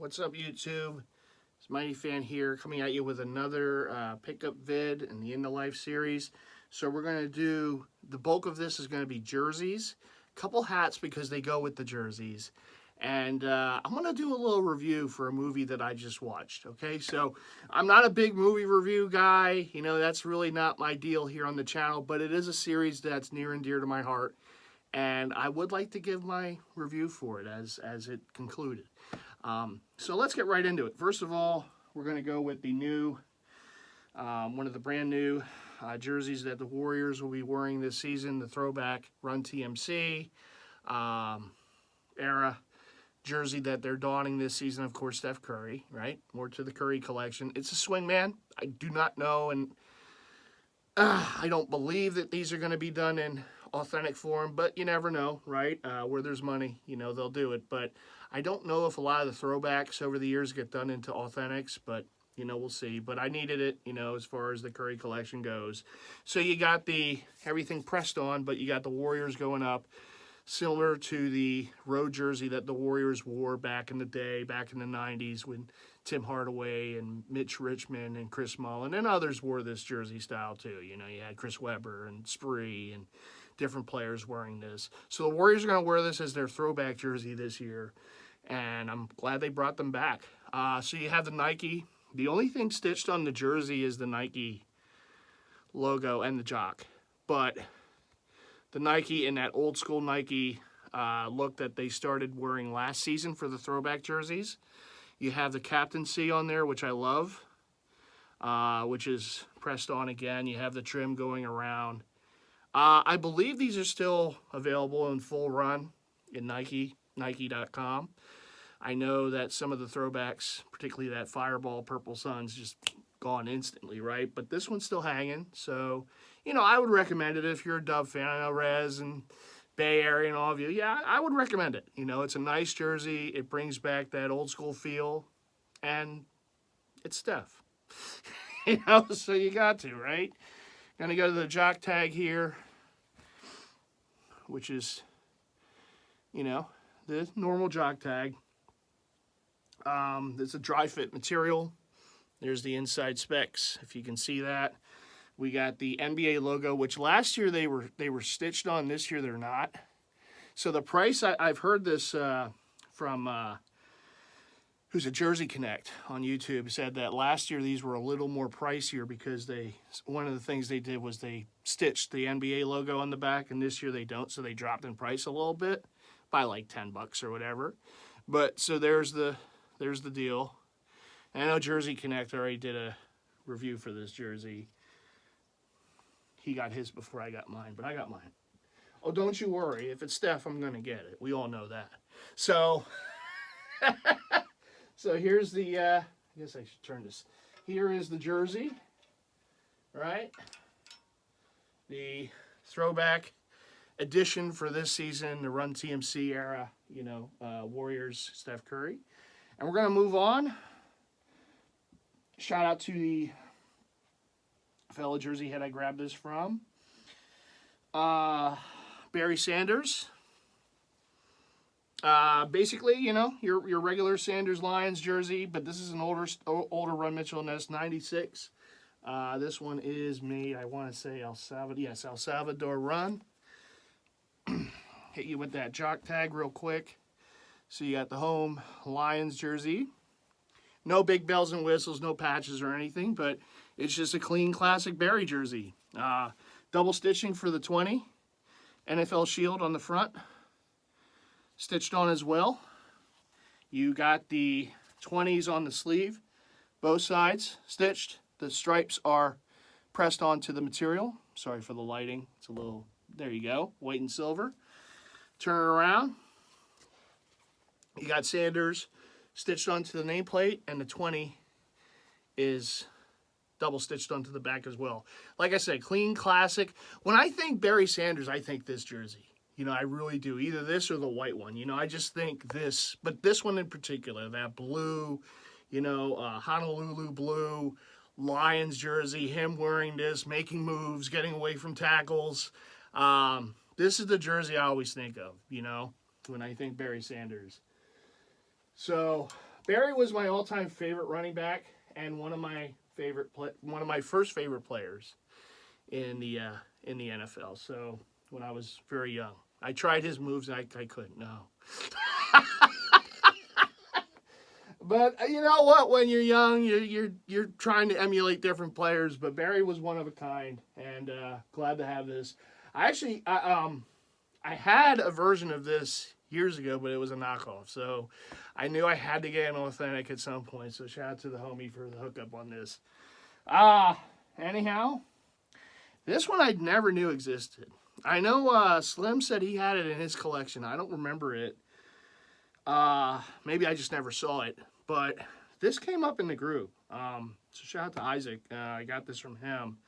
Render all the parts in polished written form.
What's up, YouTube? It's MightyFan here, coming at you with another pickup vid in the Into Life series. So we're going to do, the bulk of this is going to be jerseys, a couple hats because they go with the jerseys, and I'm going to do a little review for a movie that I just watched, okay? So I'm not a big movie review guy, you know, that's really not my deal here on the channel, but it is a series that's near and dear to my heart, and I would like to give my review for it as it concluded. So let's get right into it. First of all, we're going to go with the new, one of the brand new jerseys that the Warriors will be wearing this season, the throwback Run TMC era jersey that they're donning this season. Of course, Steph Curry, right? More to the Curry collection. It's a swingman. I do not know, and I don't believe that these are going to be done in authentic form, but you never know, right? Where there's money, you know, they'll do it. But I don't know if a lot of the throwbacks over the years get done into authentics, but, you know, we'll see. But I needed it, you know, as far as the Curry collection goes. So you got the everything pressed on, but you got the Warriors going up, similar to the road jersey that the Warriors wore back in the day, back in the 90s, when Tim Hardaway and Mitch Richmond and Chris Mullin and others wore this jersey style too. You know, you had Chris Webber and Spree and different players wearing this. So the Warriors are going to wear this as their throwback jersey this year, and I'm glad they brought them back. So you have the Nike. The only thing stitched on the jersey is the Nike logo and the jock, but the Nike in that old school Nike look that they started wearing last season for the throwback jerseys. You have the captaincy on there, which I love, which is pressed on again. You have the trim going around. I believe these are still available in full run in Nike.com. I know that some of the throwbacks, particularly that Fireball Purple Sun's, just gone instantly, right? But this one's still hanging. So, you know, I would recommend it if you're a Dub fan. I know Rez and Bay Area and all of you. Yeah, I would recommend it. You know, it's a nice jersey. It brings back that old school feel. And it's Steph. You know, so you got to, right? Gonna go to the jock tag here, which is, you know, the normal jock tag. It's a dry fit material. There's the inside specs, if you can see that. We got the NBA logo, which last year they were stitched on. This year they're not. So the price, I've heard this from who's a Jersey Connect on YouTube, said that last year these were a little more pricier because one of the things they did was they stitched the NBA logo on the back, and this year they don't, so they dropped in price a little bit by like $10 or whatever. But so there's the deal. And I know Jersey Connect already did a review for this jersey. He got his before I got mine, but I got mine. Oh, don't you worry. If it's Steph, I'm going to get it. We all know that. So so here's the, I guess I should turn this. Here is the jersey, right? The throwback edition for this season, the Run TMC era, you know, Warriors, Steph Curry. And we're going to move on. Shout out to the fellow Jersey head I grabbed this from. Barry Sanders. Basically, you know, your regular Sanders Lions jersey, but this is an older Run Mitchell Ness 96. This one is made, I want to say El Salvador Run. Hit you with that jock tag real quick. So you got the home Lions jersey. No big bells and whistles, no patches or anything, but it's just a clean classic Barry jersey. Double stitching for the 20. NFL shield on the front. Stitched on as well. You got the 20s on the sleeve. Both sides stitched. The stripes are pressed onto the material. Sorry for the lighting. It's a little, there you go, white and silver. Turn it around. You got Sanders stitched onto the nameplate, and the 20 is double stitched onto the back as well. Like I said, clean, classic. When I think Barry Sanders, I think this jersey. You know, I really do. Either this or the white one. You know, I just think this, but this one in particular, that blue, you know, Honolulu blue, Lions jersey, him wearing this, making moves, getting away from tackles. This is the jersey I always think of, you know, when I think Barry Sanders. So Barry was my all-time favorite running back and one of my first favorite players in the NFL. So when I was very young, I tried his moves and I couldn't. No. But you know what? When you're young, you're trying to emulate different players. But Barry was one of a kind, and glad to have this. I had a version of this years ago, but it was a knockoff. So I knew I had to get an authentic at some point. So shout out to the homie for the hookup on this. Anyhow, this one I never knew existed. I know Slim said he had it in his collection. I don't remember it. Maybe I just never saw it. But this came up in the group. So shout out to Isaac. I got this from him.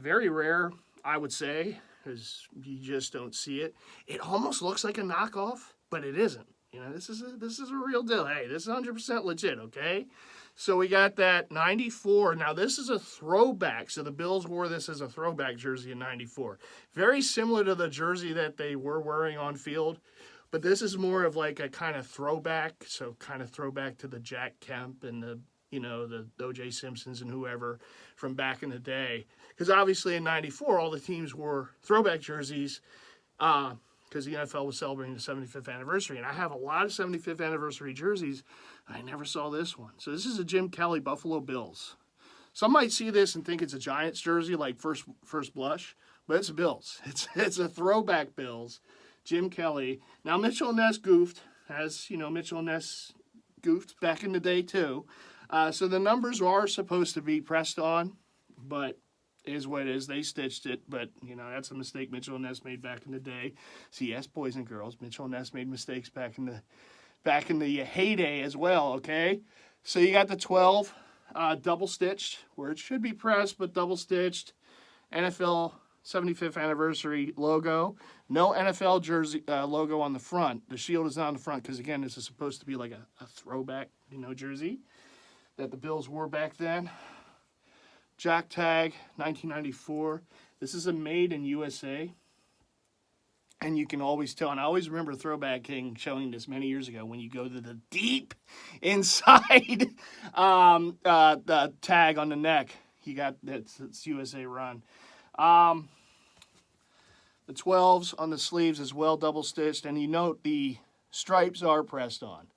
Very rare, I would say, because you just don't see it. It almost looks like a knockoff, but it isn't. You know, this is a real deal. Hey, this is 100% legit, okay? So we got that 94. Now, this is a throwback. So the Bills wore this as a throwback jersey in 94. Very similar to the jersey that they were wearing on field. But this is more of like a kind of throwback. So kind of throwback to the Jack Kemp and the O.J. Simpsons and whoever from back in the day. Because obviously in 94, all the teams wore throwback jerseys because the NFL was celebrating the 75th anniversary. And I have a lot of 75th anniversary jerseys. I never saw this one. So this is a Jim Kelly Buffalo Bills. Some might see this and think it's a Giants jersey, like first blush, but it's Bills. It's a throwback Bills. Jim Kelly. Now Mitchell Ness goofed, as you know, Mitchell Ness goofed back in the day too. So the numbers are supposed to be pressed on, but it is what it is. They stitched it, but you know that's a mistake Mitchell Ness made back in the day. So yes, boys and girls, Mitchell Ness made mistakes back in the heyday as well. Okay, so you got the 12 double stitched where it should be pressed, but double stitched. NFL 75th anniversary logo. No NFL jersey logo on the front. The shield is not on the front because, again, this is supposed to be like a throwback, jersey that the Bills wore back then. Jack tag, 1994. This is a made in USA. And you can always tell, and I always remember Throwback King showing this many years ago when you go to the deep inside the tag on the neck. You got that's USA run. The 12s on the sleeves as well, double stitched, and you note the stripes are pressed on.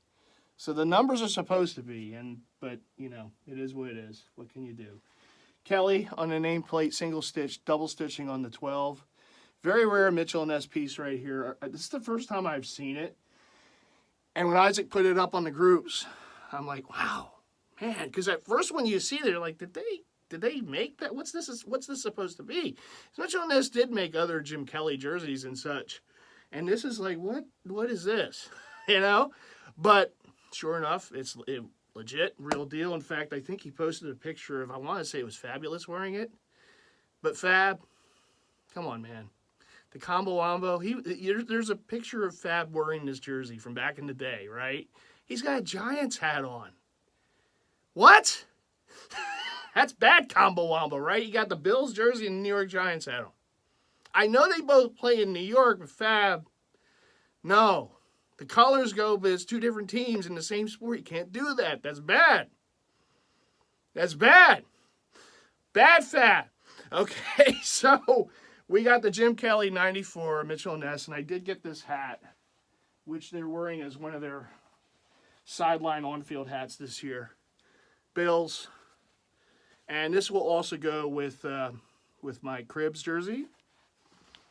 So the numbers are supposed to be, but it is what it is. What can you do? Kelly on the nameplate, single stitch, double stitching on the 12. Very rare Mitchell Ness piece right here. This is the first time I've seen it. And when Isaac put it up on the groups, I'm like, wow, man. Because at first when you see it, you're like, did they make that? What's this supposed to be? Mitchell Ness did make other Jim Kelly jerseys and such. And this is like, what is this? But sure enough, it's legit, real deal. In fact, I think he posted a picture of, I want to say it was Fabulous wearing it. But Fab, come on, man. The Combo Wombo, there's a picture of Fab wearing this jersey from back in the day, right? He's got a Giants hat on. What? That's bad Combo Wombo, right? You got the Bills jersey and the New York Giants hat on. I know they both play in New York, but Fab, no. The colors go, but it's two different teams in the same sport. You can't do that. That's bad. That's bad. Bad Fab. Okay, so we got the Jim Kelly 94 Mitchell Ness, and I did get this hat, which they're wearing as one of their sideline on-field hats this year. Bills. And this will also go with my Cribs jersey,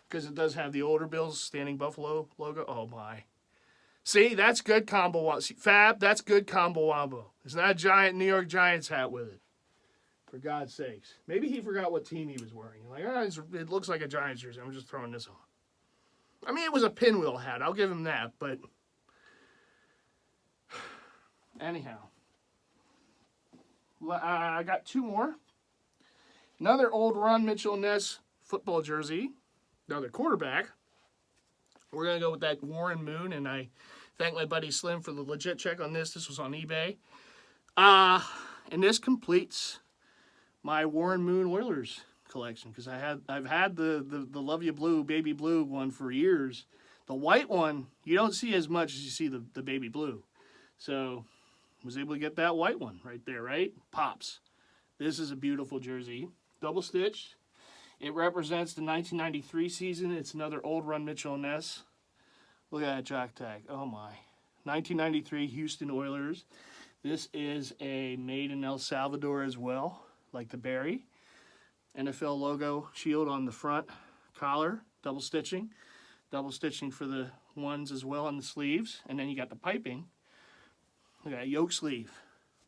because it does have the older Bills Standing Buffalo logo. Oh, my. See, that's good combo wombo. Fab, that's good combo wombo. It's not a giant New York Giants hat with it. For God's sakes. Maybe he forgot what team he was wearing. Like, it looks like a Giants jersey. I'm just throwing this on. I mean, it was a pinwheel hat. I'll give him that. But anyhow. I got two more. Another old Ron Mitchell Ness football jersey. Another quarterback. We're going to go with that Warren Moon, and I thank my buddy Slim for the legit check on this. This was on eBay. And this completes my Warren Moon Oilers collection, because I've had the Love You Blue, baby blue one for years. The white one, you don't see as much as you see the baby blue. So, was able to get that white one right there, right? Pops. This is a beautiful jersey. Double stitched. It represents the 1993 season. It's another old run Mitchell & Ness. Look at that jock tag. Oh my. 1993 Houston Oilers. This is a made in El Salvador as well, like the Barry. NFL logo shield on the front collar, double stitching. Double stitching for the ones as well on the sleeves. And then you got the piping. Look at that yoke sleeve.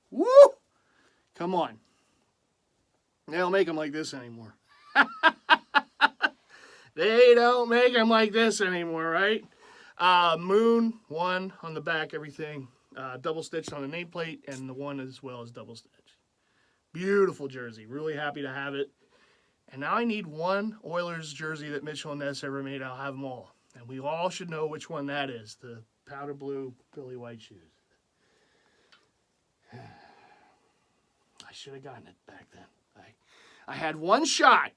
Woo! Come on. They don't make them like this anymore. They don't make them like this anymore, right? Moon, one on the back, everything. Double stitched on the nameplate, and the one as well as double stitched. Beautiful jersey. Really happy to have it. And now I need one Oilers jersey that Mitchell & Ness ever made. I'll have them all. And we all should know which one that is. The powder blue Billy White shoes. I should have gotten it back then. I had one shot.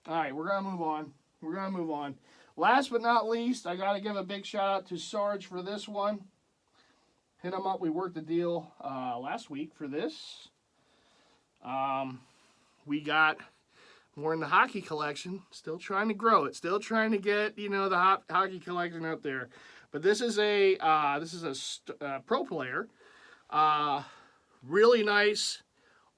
All right, we're going to move on. We're going to move on. Last but not least, I got to give a big shout out to Sarge for this one. Hit him up. We worked the deal last week for this. We got more in the hockey collection. Still trying to grow it. Still trying to get, the hockey collection up there. But this is a pro player. Really nice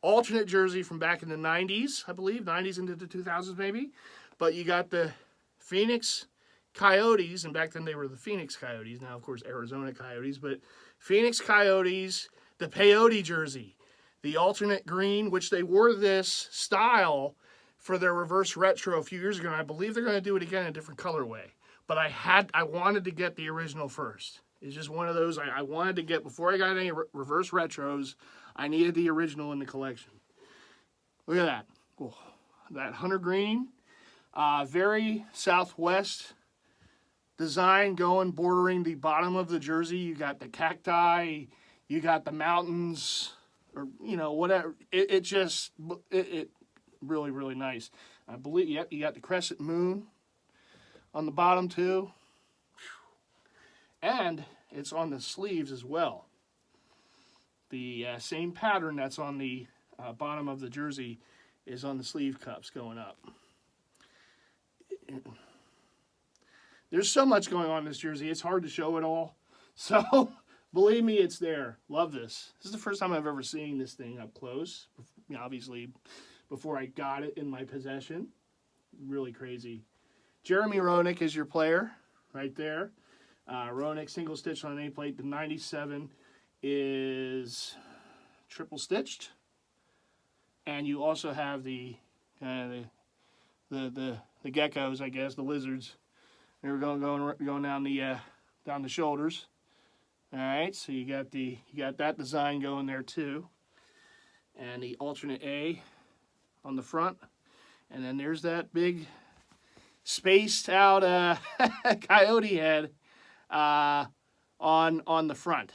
alternate jersey from back in the 90s, I believe. 90s into the 2000s maybe. But you got the Phoenix Coyotes, and back then they were the Phoenix Coyotes. Now, of course, Arizona Coyotes. But Phoenix Coyotes, the peyote jersey. The alternate green, which they wore this style for their reverse retro a few years ago. And I believe they're going to do it again in a different colorway. But I wanted to get the original first. It's just one of those I wanted to get before I got any reverse retros. I needed the original in the collection. Look at that. Oh, that hunter green. Very Southwest design going, bordering the bottom of the jersey. You got the cacti. You got the mountains. Or, whatever. It really, really nice. I believe, yep, you got the crescent moon on the bottom too. And it's on the sleeves as well. The same pattern that's on the bottom of the jersey is on the sleeve cups going up. There's so much going on in this jersey. It's hard to show it all. So, believe me, it's there. Love this. This is the first time I've ever seen this thing up close. Obviously, before I got it in my possession. Really crazy. Jeremy Roenick is your player right there. Roenick single stitched on an nameplate. The 97 is triple stitched, and you also have the geckos, I guess, the lizards. They're going down the shoulders. All right, so you got that design going there too, and the alternate A on the front, and then there's that big spaced out coyote head on the front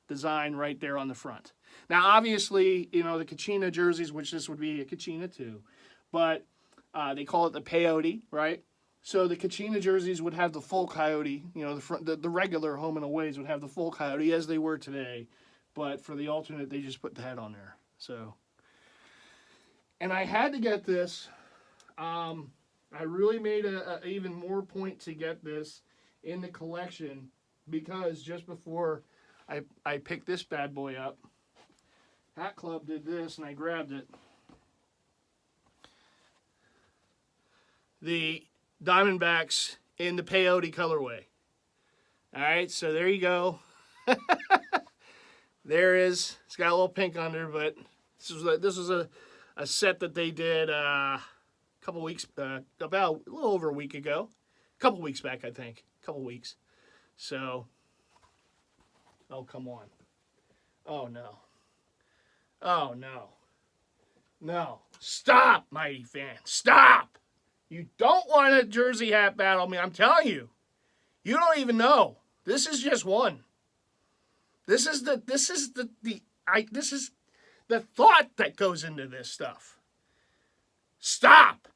design right there on the front. Now, obviously, the Kachina jerseys, which this would be a Kachina too, but they call it the peyote, right? So the Kachina jerseys would have the full coyote, the regular home and aways would have the full coyote as they were today, but for the alternate, they just put the head on there. So, and I had to get this. I really made a even more point to get this in the collection because just before I picked this bad boy up, Hat Club did this and I grabbed it. The Diamondbacks in the peyote colorway. All right, so there you go. There is. It's got a little pink under, but this was a set that they did a couple weeks, about a little over a week ago. A couple weeks back, I think. A couple weeks. So, oh, come on. Oh, no. Oh, no. No. Stop, MightyFan. Stop! You don't want a jersey hat battle me. I'm telling you. You don't even know. This is just one. This is the thought that goes into this stuff. Stop.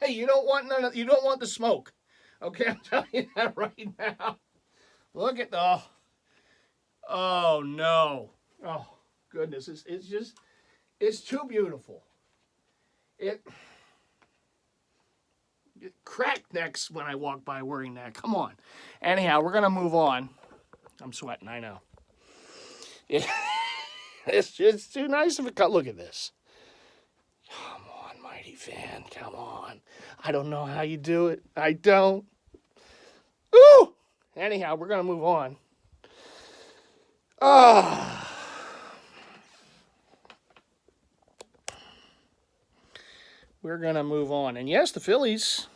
You don't want the smoke. Okay, I'm telling you that right now. Look at the. Oh no. Oh goodness. It's just. It's too beautiful. It crack necks when I walk by wearing that. Come on. Anyhow, we're gonna move on. I'm sweating. I know. It, it's just too nice of a cut. Look at this. Come on, MightyFan. Come on. I don't know how you do it. I don't. Ooh. Anyhow, we're gonna move on. Ah. We're gonna move on. And yes, the Phillies.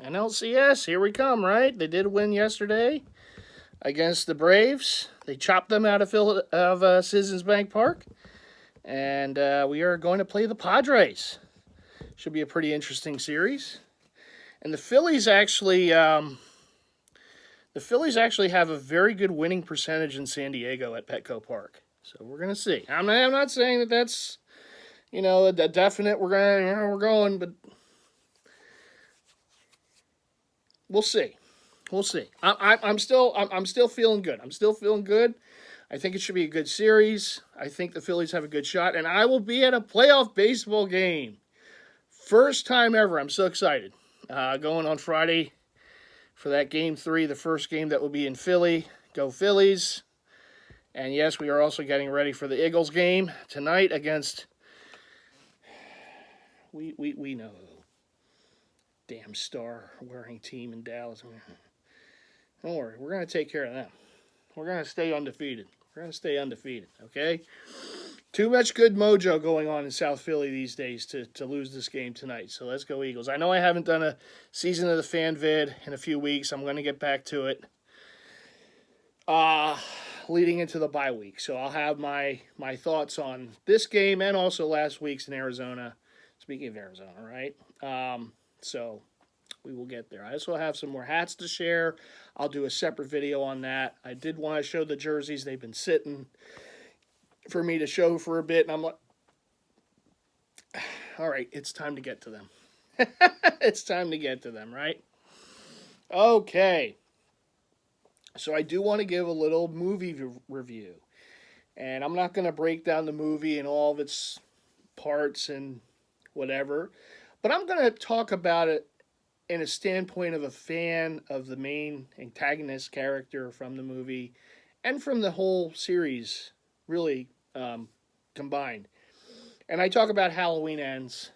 NLCS, here we come, right? They did win yesterday against the Braves. They chopped them out of Citizens Bank Park. And we are going to play the Padres. Should be a pretty interesting series. And the Phillies actually have a very good winning percentage in San Diego at Petco Park. So we're going to see. I'm not saying that that's, a definite we're going, but we'll see. We'll see. I'm still feeling good. I'm still feeling good. I think it should be a good series. I think the Phillies have a good shot, and I will be at a playoff baseball game. First time ever. I'm so excited. Going on Friday for that Game 3, the first game that will be in Philly. Go Phillies. And yes, we are also getting ready for the Eagles game tonight against, we know who. Damn star-wearing team in Dallas. Don't worry, we're going to take care of them. We're going to stay undefeated. Okay? Too much good mojo going on in South Philly these days to lose this game tonight. So let's go Eagles. I know I haven't done a season of the fan vid in a few weeks. I'm going to get back to it leading into the bye week. So I'll have my thoughts on this game and also last week's in Arizona. Speaking of Arizona, right? So we will get there. I also have some more hats to share. I'll do a separate video on that. I did want to show the jerseys. They've been sitting for me to show for a bit, and I'm like, all right, it's time to get to them. It's time to get to them, right? Okay. So I do want to give a little movie review. And I'm not going to break down the movie and all of its parts and whatever, but I'm going to talk about it in a standpoint of a fan of the main antagonist character from the movie and from the whole series, really combined. And I talk about Halloween Ends,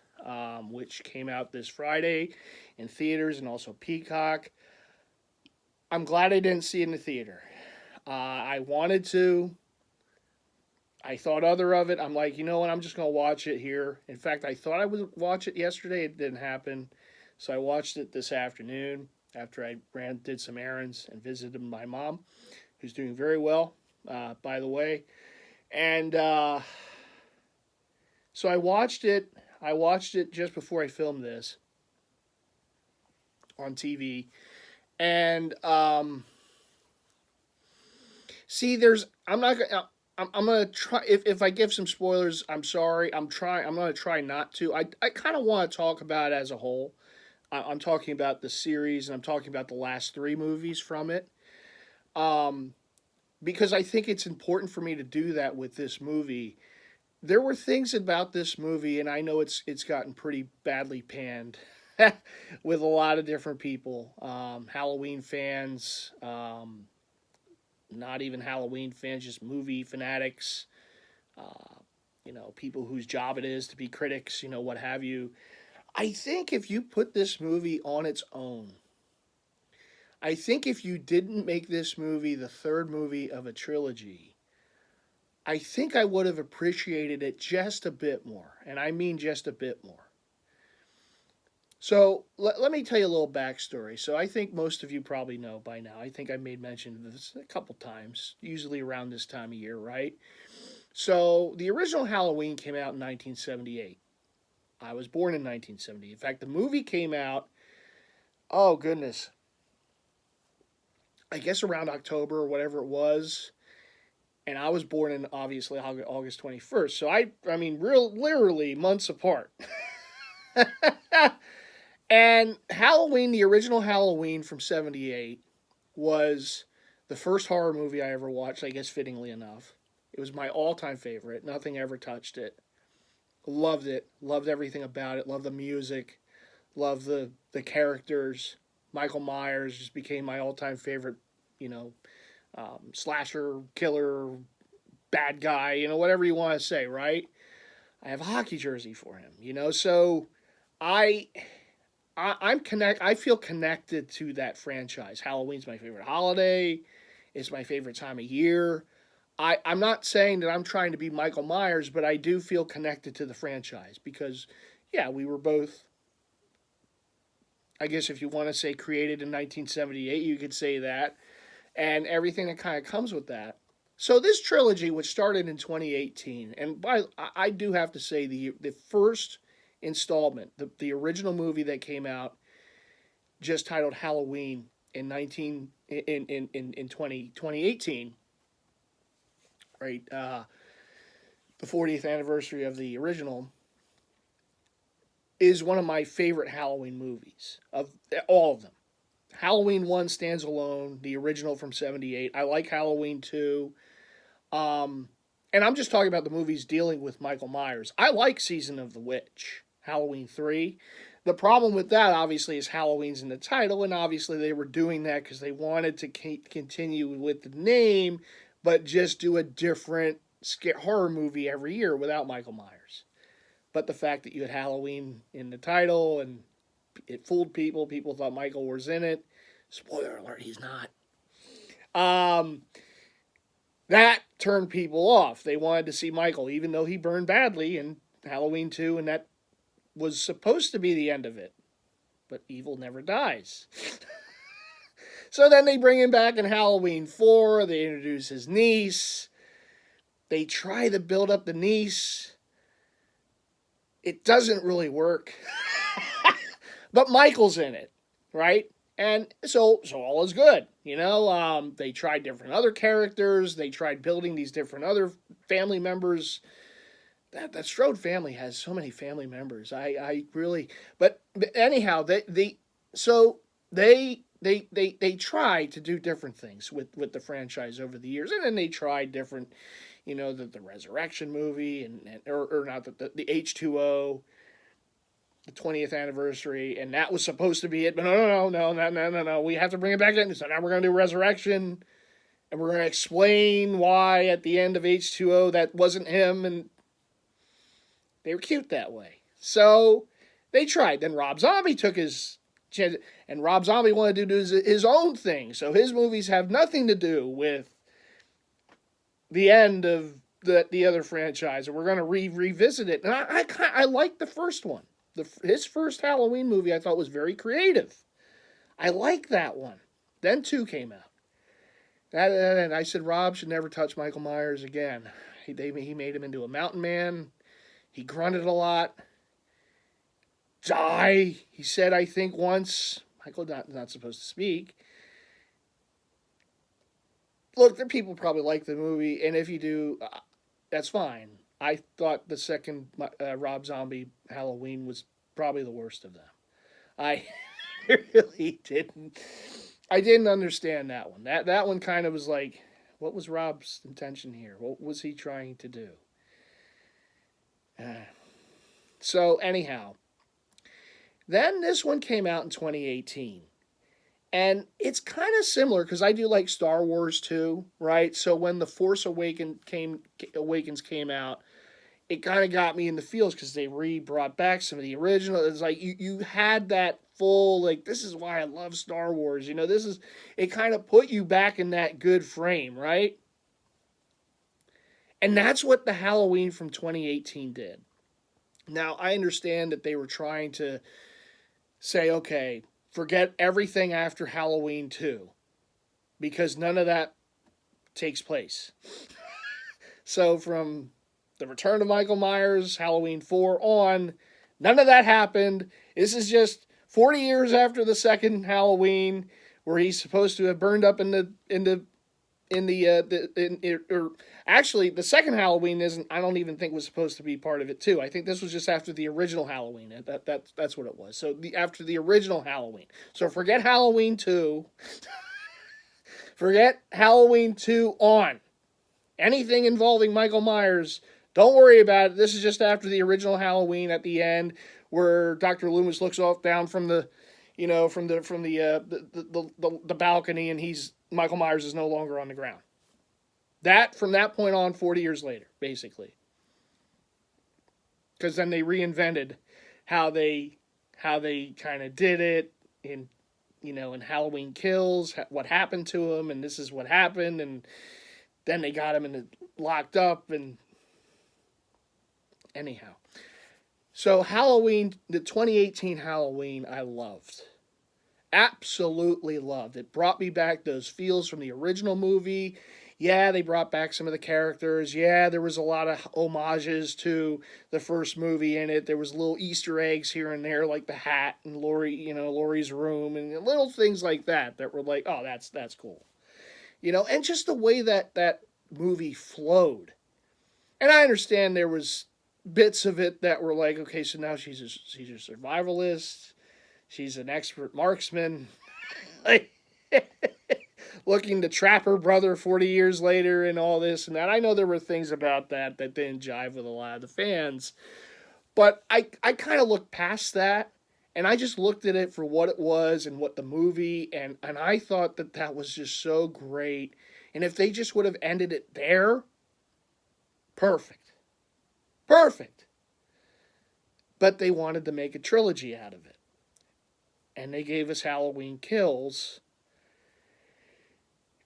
which came out this Friday in theaters and also Peacock. I'm glad I didn't see it in the theater. I wanted to. I thought other of it. I'm like, you know what? I'm just going to watch it here. In fact, I thought I would watch it yesterday. It didn't happen. So I watched it this afternoon after I did some errands and visited my mom, who's doing very well, by the way. And so I watched it. I watched it just before I filmed this on TV. And see, I'm gonna try. If I give some spoilers, I'm sorry. I'm gonna try not to. I kind of want to talk about it as a whole. I'm talking about the series, and I'm talking about the last 3 movies from it. Because I think it's important for me to do that with this movie. There were things about this movie, and I know it's gotten pretty badly panned with a lot of different people. Halloween fans, not even Halloween fans, just movie fanatics, people whose job it is to be critics, what have you. I think if you put this movie on its own, I think if you didn't make this movie the 3rd movie of a trilogy, I think I would have appreciated it just a bit more. And I mean just a bit more. So let me tell you a little backstory. So I think most of you probably know by now. I think I made mention of this a couple times, usually around this time of year, right? So the original Halloween came out in 1978. I was born in 1970. In fact, the movie came out, oh goodness, I guess around October or whatever it was. And I was born in, obviously, August 21st. So I mean, literally months apart. And Halloween, the original Halloween from 78, was The first horror movie I ever watched, I guess fittingly enough. It was my all-time favorite. Nothing ever touched it. Loved it. Loved everything about it. Loved the music. Loved the characters. Michael Myers just became my all-time favorite, you know, slasher, killer, bad guy, whatever you want to say, right? I have a hockey jersey for him, so I I feel connected to that franchise. Halloween's my favorite holiday. It's my favorite time of year. I'm not saying that I'm trying to be Michael Myers, but I do feel connected to the franchise because, yeah, we were both, I guess if you want to say created in 1978, you could say that, and everything that kind of comes with that. So this trilogy, which started in 2018, and I do have to say the first installment, the original movie that came out, just titled Halloween in 2018, right? The 40th anniversary of the original is one of my favorite Halloween movies of all of them. Halloween 1 stands alone, the original from 78. I like Halloween 2. And I'm just talking about the movies dealing with Michael Myers. I like Season of the Witch, Halloween 3. The problem with that, obviously, is Halloween's in the title, and obviously they were doing that because they wanted to continue with the name, but just do a different horror movie every year without Michael Myers. But the fact that you had Halloween in the title, and it fooled people. People thought Michael was in it. Spoiler alert, he's not. That turned people off. They wanted to see Michael, even though he burned badly in Halloween 2, and that was supposed to be the end of it. But evil never dies. So then they bring him back in Halloween 4. They introduce his niece. They try to build up the niece. It doesn't really work. But Michael's in it, right? And so all is good, They tried different other characters. They tried building these different other family members. That Strode family has so many family members. I really, but anyhow, they tried to do different things with the franchise over the years, and then they tried different, the Resurrection movie or not the H2O. The 20th anniversary, and that was supposed to be it, but no, we have to bring it back in. So now we're going to do Resurrection, and we're going to explain why at the end of H2O that wasn't him, and they were cute that way. So they tried. Then Rob Zombie took his chance, and Rob Zombie wanted to do his own thing, so his movies have nothing to do with the end of the other franchise, and we're going to revisit it. And I like the first one. His first Halloween movie I thought was very creative. I like that one. Then 2 came out. And I said Rob should never touch Michael Myers again. He made him into a mountain man. He grunted a lot. Die, he said, I think once. Michael not supposed to speak. Look, the people probably like the movie, and if you do, that's fine. I thought the second Rob Zombie Halloween was probably the worst of them. I really didn't. I didn't understand that one. That one kind of was like, what was Rob's intention here? What was he trying to do? So anyhow, then this one came out in 2018. And it's kind of similar because I do like Star Wars too, right? So when The Force Awakens came out, it kind of got me in the feels because they brought back some of the original. It's like you had that full, like, this is why I love Star Wars. It kind of put you back in that good frame, right? And that's what the Halloween from 2018 did. Now, I understand that they were trying to say, okay, forget everything after Halloween 2, because none of that takes place. So from The Return of Michael Myers, Halloween 4 on, none of that happened. This is just 40 years after the second Halloween, where he's supposed to have burned up actually the second Halloween isn't. I don't even think was supposed to be part of it too. I think this was just after the original Halloween. That's what it was. So after the original Halloween. So forget Halloween 2. Forget Halloween 2 on. Anything involving Michael Myers, don't worry about it. This is just after the original Halloween at the end, where Dr. Loomis looks off down from the, the balcony, and Michael Myers is no longer on the ground. From that point on, 40 years later, basically, because then they reinvented how they kind of did it in Halloween Kills, what happened to him, and this is what happened, and then they got him locked up, and anyhow. So Halloween, the 2018 Halloween, I loved. Absolutely loved. It brought me back those feels from the original movie. Yeah, they brought back some of the characters. Yeah, there was a lot of homages to the first movie in it. There was little Easter eggs here and there, like the hat and Laurie's room, and little things like that were like, oh, that's cool. And just the way that movie flowed. And I understand there was bits of it that were like, okay, so now she's a survivalist. She's an expert marksman. Like, looking to trap her brother 40 years later and all this and that. I know there were things about that didn't jive with a lot of the fans. But I kind of looked past that, and I just looked at it for what it was and what the movie, and I thought that was just so great. And if they just would have ended it there, perfect. Perfect. But they wanted to make a trilogy out of it. And they gave us Halloween Kills.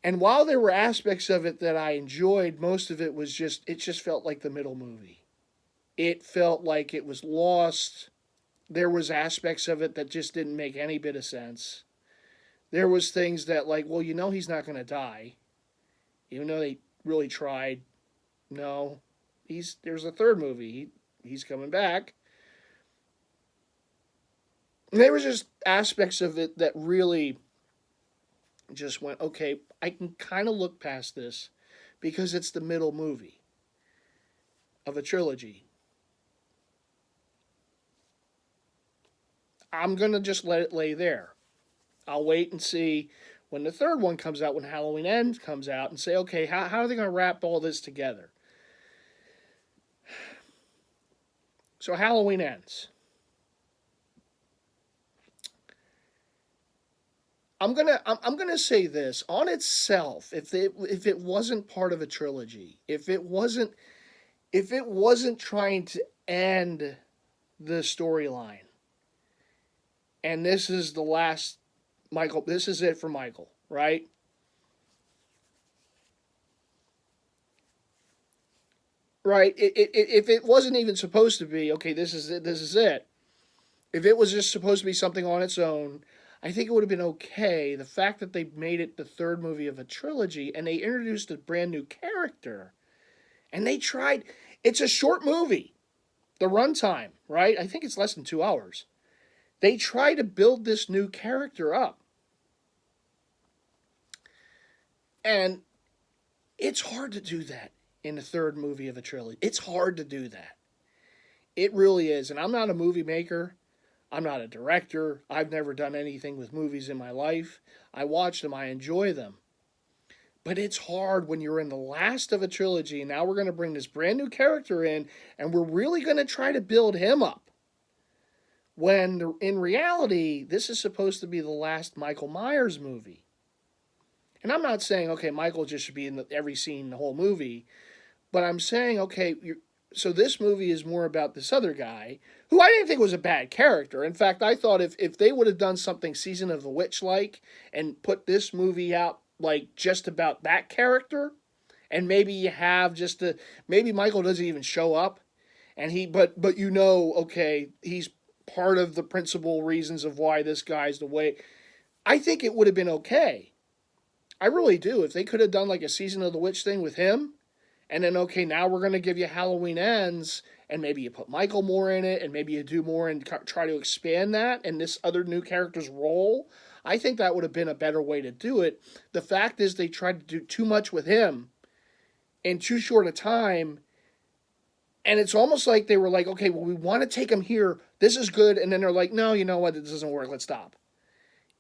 And while there were aspects of it that I enjoyed, most of it just felt like the middle movie. It felt like it was lost. There was aspects of it that just didn't make any bit of sense. There was things that like, well, he's not going to die. Even though they really tried. No. There's a third movie. He's coming back. And there was just aspects of it that really just went, okay, I can kind of look past this because it's the middle movie of a trilogy. I'm going to just let it lay there. I'll wait and see when the third one comes out, when Halloween Ends comes out, and say, okay, how are they going to wrap all this together? So Halloween Ends. I'm gonna say this on itself. If it wasn't part of a trilogy, if it wasn't trying to end the storyline, and this is the last Michael. This is it for Michael, right? Right. If it wasn't even supposed to be, okay, this is it. This is it. If it was just supposed to be something on its own, I think it would have been okay. The fact that they made it the third movie of a trilogy and they introduced a brand new character, and they tried. It's a short movie. The runtime, right? I think it's less than 2 hours. They try to build this new character up. And it's hard to do that in the third movie of a trilogy. It's hard to do that. It really is. And I'm not a movie maker. I'm not a director. I've never done anything with movies in my life. I watch them. I enjoy them. But it's hard when you're in the last of a trilogy, and now we're going to bring this brand new character in, and we're really going to try to build him up. When in reality, this is supposed to be the last Michael Myers movie. And I'm not saying, okay, Michael just should be in every scene in the whole movie. But I'm saying, okay, so this movie is more about this other guy, who I didn't think was a bad character. In fact, I thought if they would have done something Season of the Witch-like and put this movie out like just about that character, and maybe you have maybe Michael doesn't even show up, and but okay, he's part of the principal reasons of why this guy's the way. I think it would have been okay. I really do. If they could have done like a Season of the Witch thing with him, and then, okay, now we're going to give you Halloween Ends, and maybe you put Michael more in it, and maybe you do more and try to expand that and this other new character's role. I think that would have been a better way to do it. The fact is they tried to do too much with him in too short a time, and it's almost like they were like, okay, well, we want to take him here. This is good. And then they're like, no, you know what? It doesn't work. Let's stop.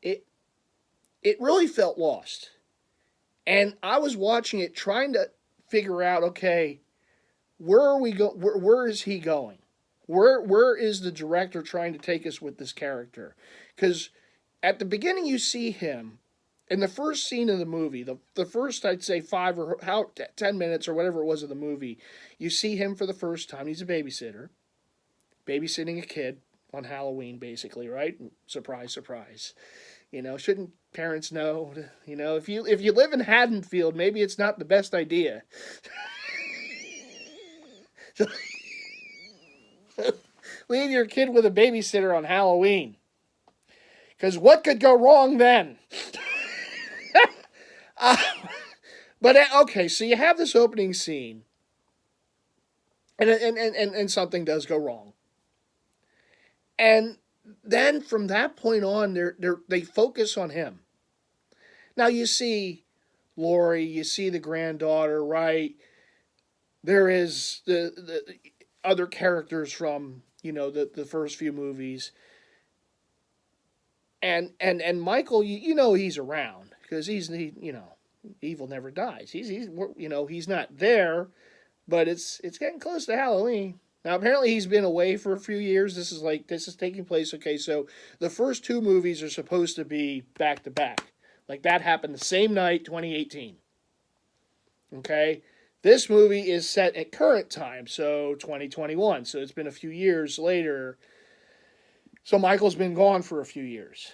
It really felt lost. And I was watching it trying to figure out, okay, where are we go? Where is he going? Where is the director trying to take us with this character? Because at the beginning you see him in the first scene of the movie, the first I'd say 10 minutes or whatever it was of the movie, you see him for the first time. He's a babysitter, babysitting a kid on Halloween, basically, right? Surprise, surprise. Shouldn't parents know? If you live in Haddonfield, maybe it's not the best idea. Leave your kid with a babysitter on Halloween. Because what could go wrong then? uh, but okay, so you have this opening scene, and something does go wrong. And then from that point on, they focus on him. Now you see Laurie, you see the granddaughter, right? There is the other characters from the first few movies, and Michael, he's around because evil never dies. He's not there, but it's getting close to Halloween. Now, apparently he's been away for a few years. This is taking place. Okay, so the first two movies are supposed to be back to back. Like that happened the same night, 2018. Okay, this movie is set at current time, so 2021. So it's been a few years later. So Michael's been gone for a few years.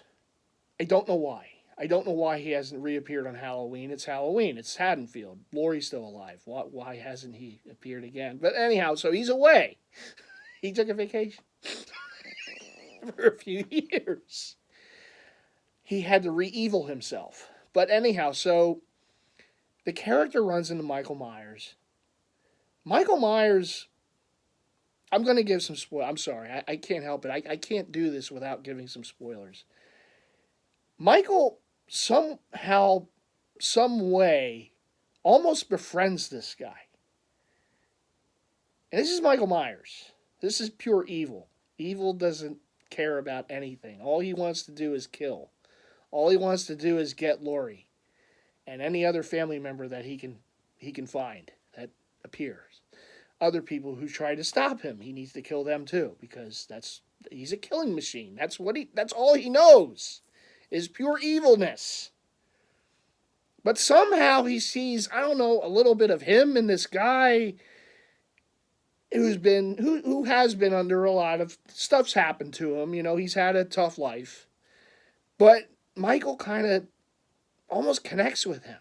I don't know why. I don't know why he hasn't reappeared on Halloween. It's Halloween. It's Haddonfield. Laurie's still alive. Why hasn't he appeared again? But anyhow, so he's away. He took a vacation for a few years. He had to re-evil himself. But anyhow, so the character runs into Michael Myers. Michael Myers, I'm going to give some spoilers. I'm sorry. I can't help it. I can't do this without giving some spoilers. Michael somehow, some way, almost befriends this guy. And this is Michael Myers. This is pure evil. Evil doesn't care about anything. All he wants to do is kill. All he wants to do is get Laurie and any other family member that he can find that appears. Other people who try to stop him, he needs to kill them too, because he's a killing machine. That's all he knows is pure evilness. But somehow he sees, I don't know, a little bit of him in this guy who has been under a lot of stuff's happened to him. He's had a tough life. But Michael kind of almost connects with him.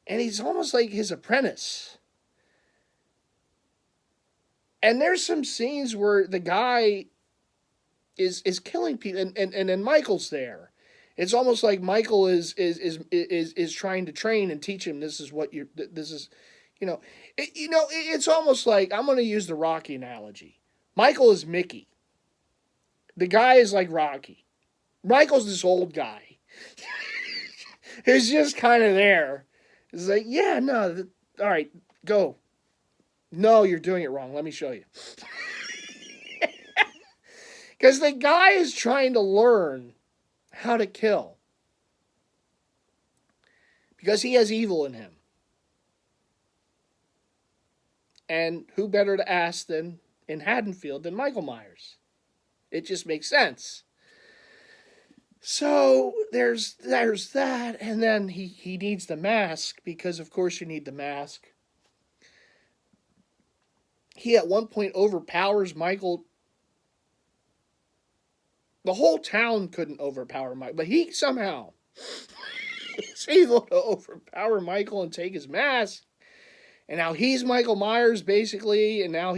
And he's almost like his apprentice. And there's some scenes where the guy is killing people, and then Michael's there. It's almost like Michael is trying to train and teach him. It's almost like, I'm going to use the Rocky analogy. Michael is Mickey. The guy is like Rocky. Michael's this old guy who's just kind of there. It's like, yeah, no, all right, go. No, you're doing it wrong. Let me show you. Because the guy is trying to learn how to kill. Because he has evil in him. And who better to ask than in Haddonfield than Michael Myers? It just makes sense. So there's that, and then he needs the mask, because of course you need the mask. He at one point overpowers Michael. The whole town couldn't overpower Michael, but he somehow is able to overpower Michael and take his mask. And now he's Michael Myers, basically, and now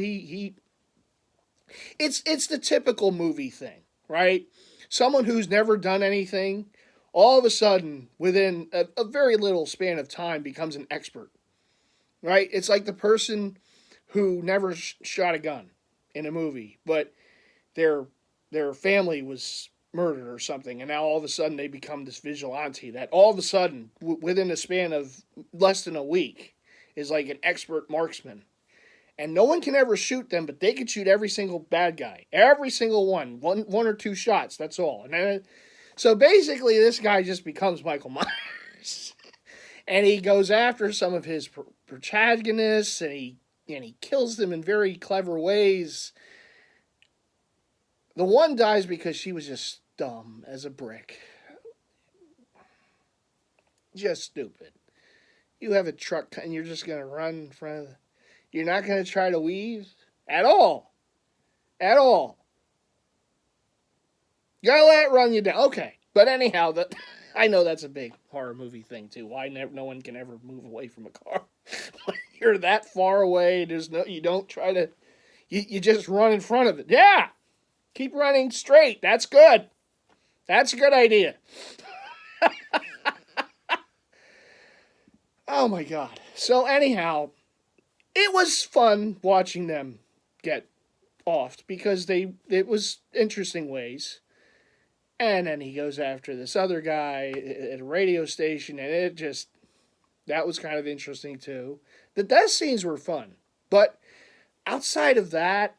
it's the typical movie thing, right? Someone who's never done anything, all of a sudden, within a very little span of time, becomes an expert, right? It's like the person who never shot a gun in a movie, but their family was murdered or something, and now all of a sudden they become this vigilante that all of a sudden, within a span of less than a week, is like an expert marksman. And no one can ever shoot them, but they can shoot every single bad guy. Every single one. One or two shots, that's all. And then, so basically this guy just becomes Michael Myers. And he goes after some of his protagonists, and he kills them in very clever ways. The one dies because she was just dumb as a brick. Just stupid. You have a truck and you're just going to run in front of You're not going to try to weave at all. At all. You gotta let it run you down. Okay. But anyhow, I know that's a big horror movie thing too. Why no one can ever move away from a car. When you're that far away, you don't try to, you just run in front of it. Yeah. Keep running straight. That's good. That's a good idea. Oh my God. So anyhow, it was fun watching them get offed because it was interesting ways. And then he goes after this other guy at a radio station, and that was kind of interesting too. The death scenes were fun. But outside of that,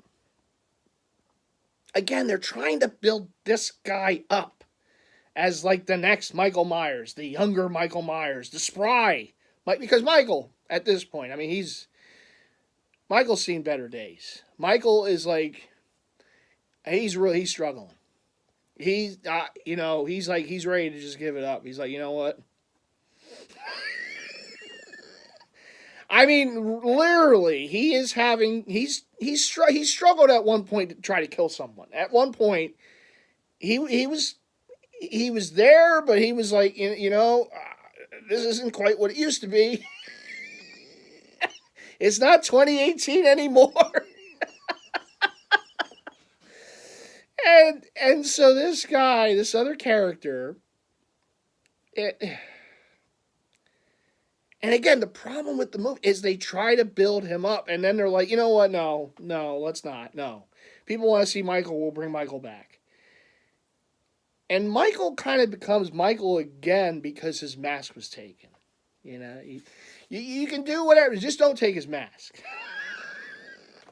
again, they're trying to build this guy up as like the next Michael Myers, the younger Michael Myers, the spry. Because Michael, at this point, I mean, Michael's seen better days. Michael is like, he's struggling. He's he's ready to just give it up. He's like, you know what? I mean, literally, he's struggled at one point to try to kill someone. At one point, he was there, but he was like, this isn't quite what it used to be. It's not 2018 anymore. And so this other character, and again, the problem with the movie is they try to build him up, and then they're like, you know what? No, let's not. No, people want to see Michael. We'll bring Michael back. And Michael kind of becomes Michael again because his mask was taken. You can do whatever, just don't take his mask.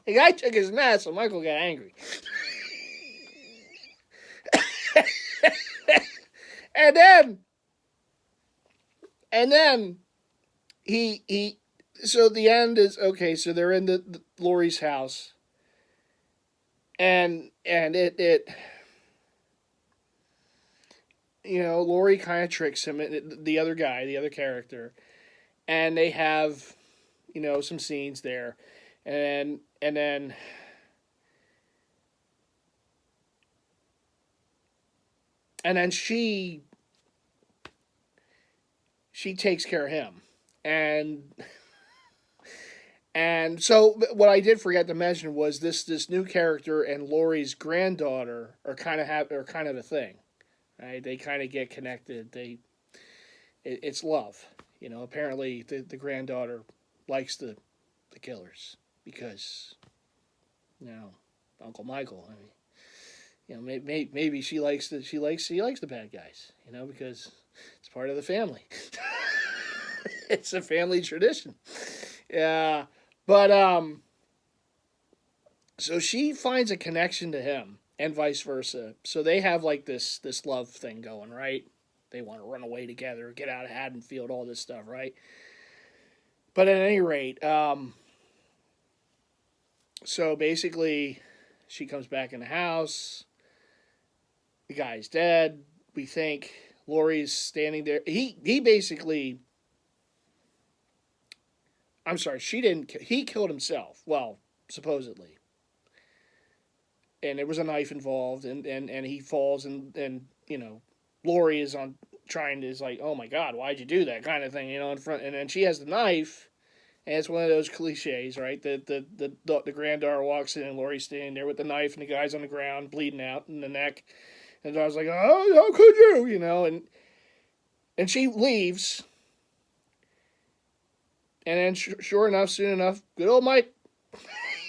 The guy took his mask, so Michael got angry. and then so the end is okay. So they're in the Laurie's house, and it Laurie kind of tricks him, the other character, and they have some scenes there, and then. And then she takes care of him. And so what I did forget to mention was this new character and Laurie's granddaughter are kind of a thing. Right? They kind of get connected. It's love. Apparently the granddaughter likes the killers because Uncle Michael, I mean, maybe she likes the bad guys, because it's part of the family. It's a family tradition. Yeah, but so she finds a connection to him, and vice versa. So they have like this love thing going, right? They want to run away together, get out of Haddonfield, all this stuff, right? But at any rate, so basically, she comes back in the house. The guy's dead. We think Laurie's standing there. He basically. I'm sorry, she didn't. He killed himself. Well, supposedly. And there was a knife involved, and he falls, and Laurie is like, oh my God, why'd you do that kind of thing, in front, and then she has the knife, and it's one of those cliches, right? The granddaughter walks in, and Laurie's standing there with the knife, and the guy's on the ground bleeding out in the neck. And I was like, oh, how could you, and she leaves. And then sure enough, soon enough, good old Mike,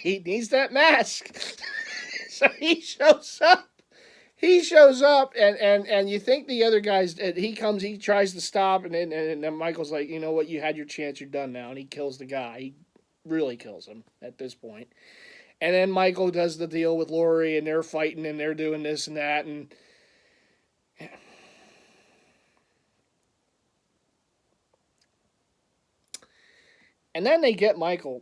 he needs that mask. So he shows up. And you think the other guy's, he tries to stop, and then Michael's like, you know what, you had your chance, you're done now. And he kills the guy. He really kills him at this point. And then Michael does the deal with Laurie, and they're fighting, and they're doing this and that, and And then they get Michael.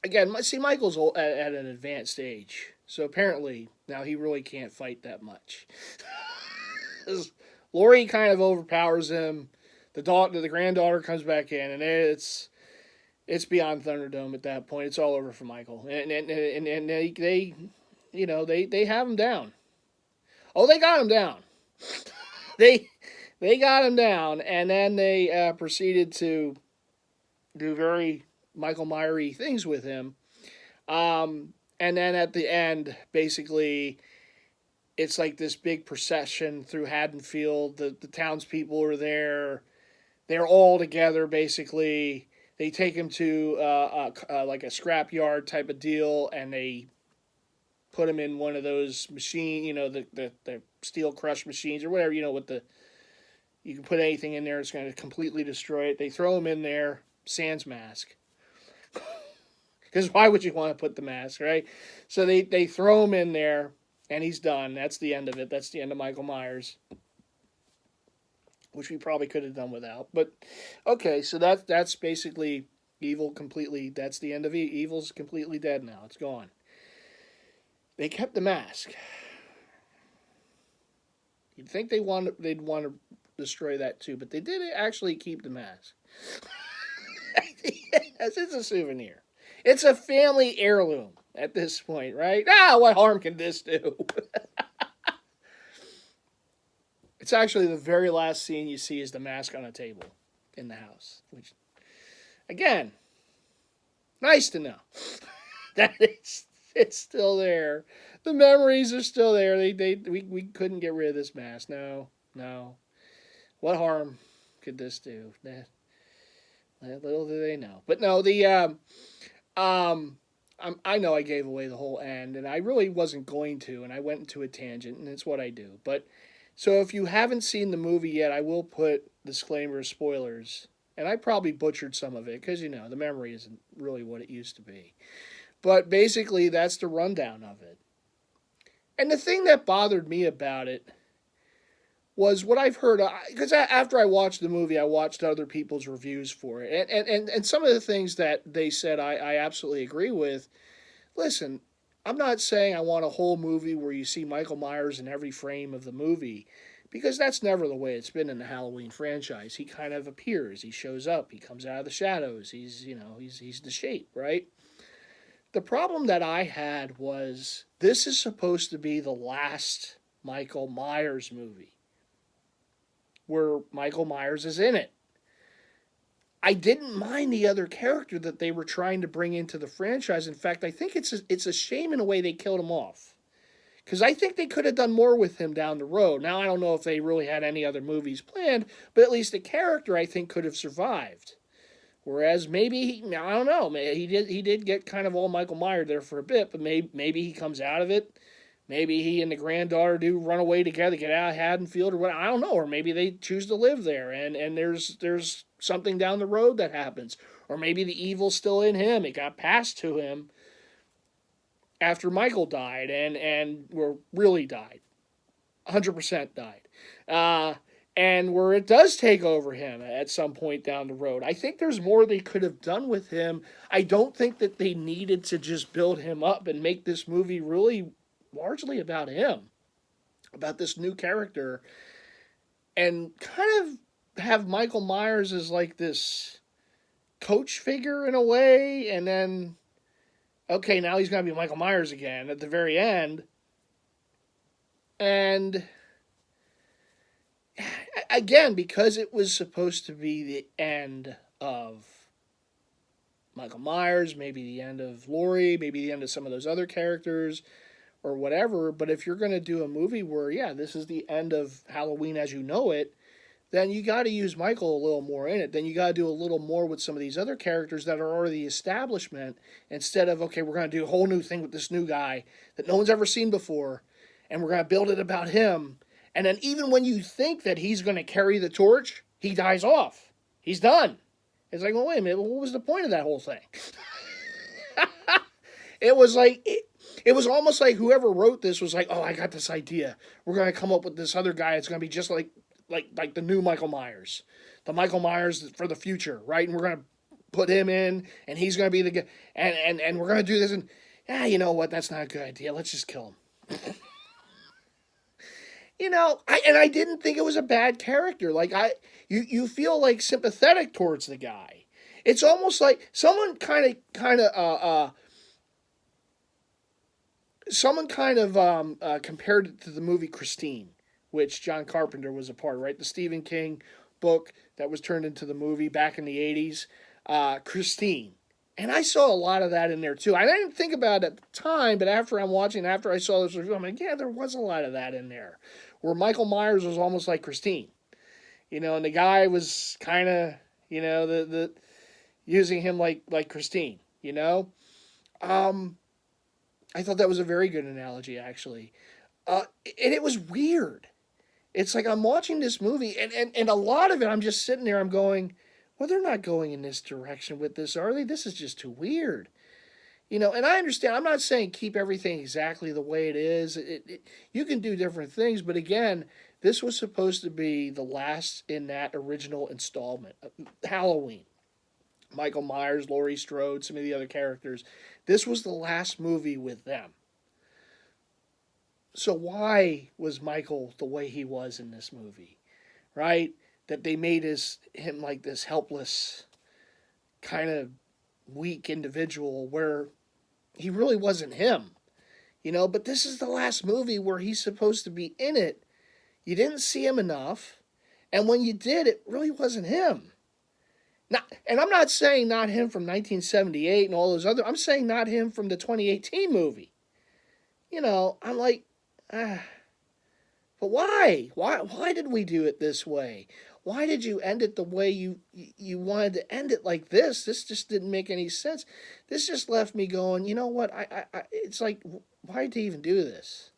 Again, see, Michael's at an advanced age. So apparently, now he really can't fight that much. Lori kind of overpowers him. The granddaughter comes back in, and it's beyond Thunderdome at that point. It's all over for Michael, and they they have him down. Oh, they got him down. they they got him down, and then they proceeded to do very Michael Myers things with him. And then at the end, basically, it's like this big procession through Haddonfield. The townspeople are there. They're all together, basically. They take him to like a scrapyard type of deal, and they put him in one of those machine, the steel crush machines or whatever, with you can put anything in there, it's going to completely destroy it. They throw him in there, sans mask. Because why would you want to put the mask, right? So they throw him in there, and he's done. That's the end of it. That's the end of Michael Myers, which we probably could have done without. But okay, so that's basically evil completely. That's the end of it. Evil's completely dead now. It's gone. They kept the mask. You'd think they'd want to destroy that too, but they did actually keep the mask. Yes, it's a souvenir. It's a family heirloom at this point, right? What harm can this do? It's actually the very last scene you see is the mask on a table in the house. Which, again, nice to know that it's still there. The memories are still there. We couldn't get rid of this mask. No. What harm could this do? Little do they know. But no, I know I gave away the whole end, and I really wasn't going to, and I went into a tangent, and it's what I do. But so if you haven't seen the movie yet, I will put disclaimer spoilers, and I probably butchered some of it because the memory isn't really what it used to be. But basically, that's the rundown of it. And the thing that bothered me about it was what I've heard, because after I watched the movie, I watched other people's reviews for it. And some of the things that they said I absolutely agree with. Listen, I'm not saying I want a whole movie where you see Michael Myers in every frame of the movie, because that's never the way it's been in the Halloween franchise. He kind of appears, he shows up, he comes out of the shadows, he's the shape, right? The problem that I had was this is supposed to be the last Michael Myers movie where Michael Myers is in it. I didn't mind the other character that they were trying to bring into the franchise. In fact, I think it's a shame in a way they killed him off. Because I think they could have done more with him down the road. Now, I don't know if they really had any other movies planned, but at least the character, I think, could have survived. Whereas maybe, I don't know, he did get kind of all Michael Myers there for a bit, but maybe he comes out of it. Maybe he and the granddaughter do run away together, get out of Haddonfield, or what, I don't know. Or maybe they choose to live there, and there's something down the road that happens. Or maybe the evil's still in him. It got passed to him after Michael died, really died. 100% died. And where it does take over him at some point down the road. I think there's more they could have done with him. I don't think that they needed to just build him up and make this movie really largely about him, about this new character, and kind of have Michael Myers as like this coach figure in a way, and then, okay, now he's going to be Michael Myers again at the very end. And again, because it was supposed to be the end of Michael Myers, maybe the end of Laurie, maybe the end of some of those other characters, or whatever, but if you're going to do a movie where, this is the end of Halloween as you know it, then you got to use Michael a little more in it. Then you got to do a little more with some of these other characters that are already establishment, instead of, okay, we're going to do a whole new thing with this new guy that no one's ever seen before, and we're going to build it about him. And then even when you think that he's going to carry the torch, he dies off. He's done. It's like, well, wait a minute, what was the point of that whole thing? It was like... It was almost like whoever wrote this was like, oh, I got this idea. We're going to come up with this other guy. It's going to be just like the new Michael Myers. The Michael Myers for the future, right? And we're going to put him in, and he's going to be the guy, and we're going to do this, and you know what? That's not a good idea. Let's just kill him. I didn't think it was a bad character. Like you feel like sympathetic towards the guy. It's almost like someone kind of compared it to the movie Christine, which John Carpenter was a part of, right? The Stephen King book that was turned into the movie back in the 80s, Christine. And I saw a lot of that in there too. I didn't think about it at the time, but after I saw this review, I'm like, yeah, there was a lot of that in there. Where Michael Myers was almost like Christine. And the guy was kind of, the using him like Christine. I thought that was a very good analogy, actually. And it was weird. It's like I'm watching this movie, and a lot of it, I'm just sitting there, I'm going, well, they're not going in this direction with this, are they? This is just too weird. And I understand, I'm not saying keep everything exactly the way it is. You can do different things, but again, this was supposed to be the last in that original installment. Halloween. Michael Myers, Laurie Strode, some of the other characters. This was the last movie with them. So why was Michael the way he was in this movie? Right? That they made him like this helpless, kind of weak individual where he really wasn't him. But this is the last movie where he's supposed to be in it. You didn't see him enough. And when you did, it really wasn't him. And I'm not saying not him from 1978 and all those other. I'm saying not him from the 2018 movie. I'm like, but why? Why did we do it this way? Why did you end it the way you wanted to end it like this? This just didn't make any sense. This just left me going, you know what? It's like, why did they even do this?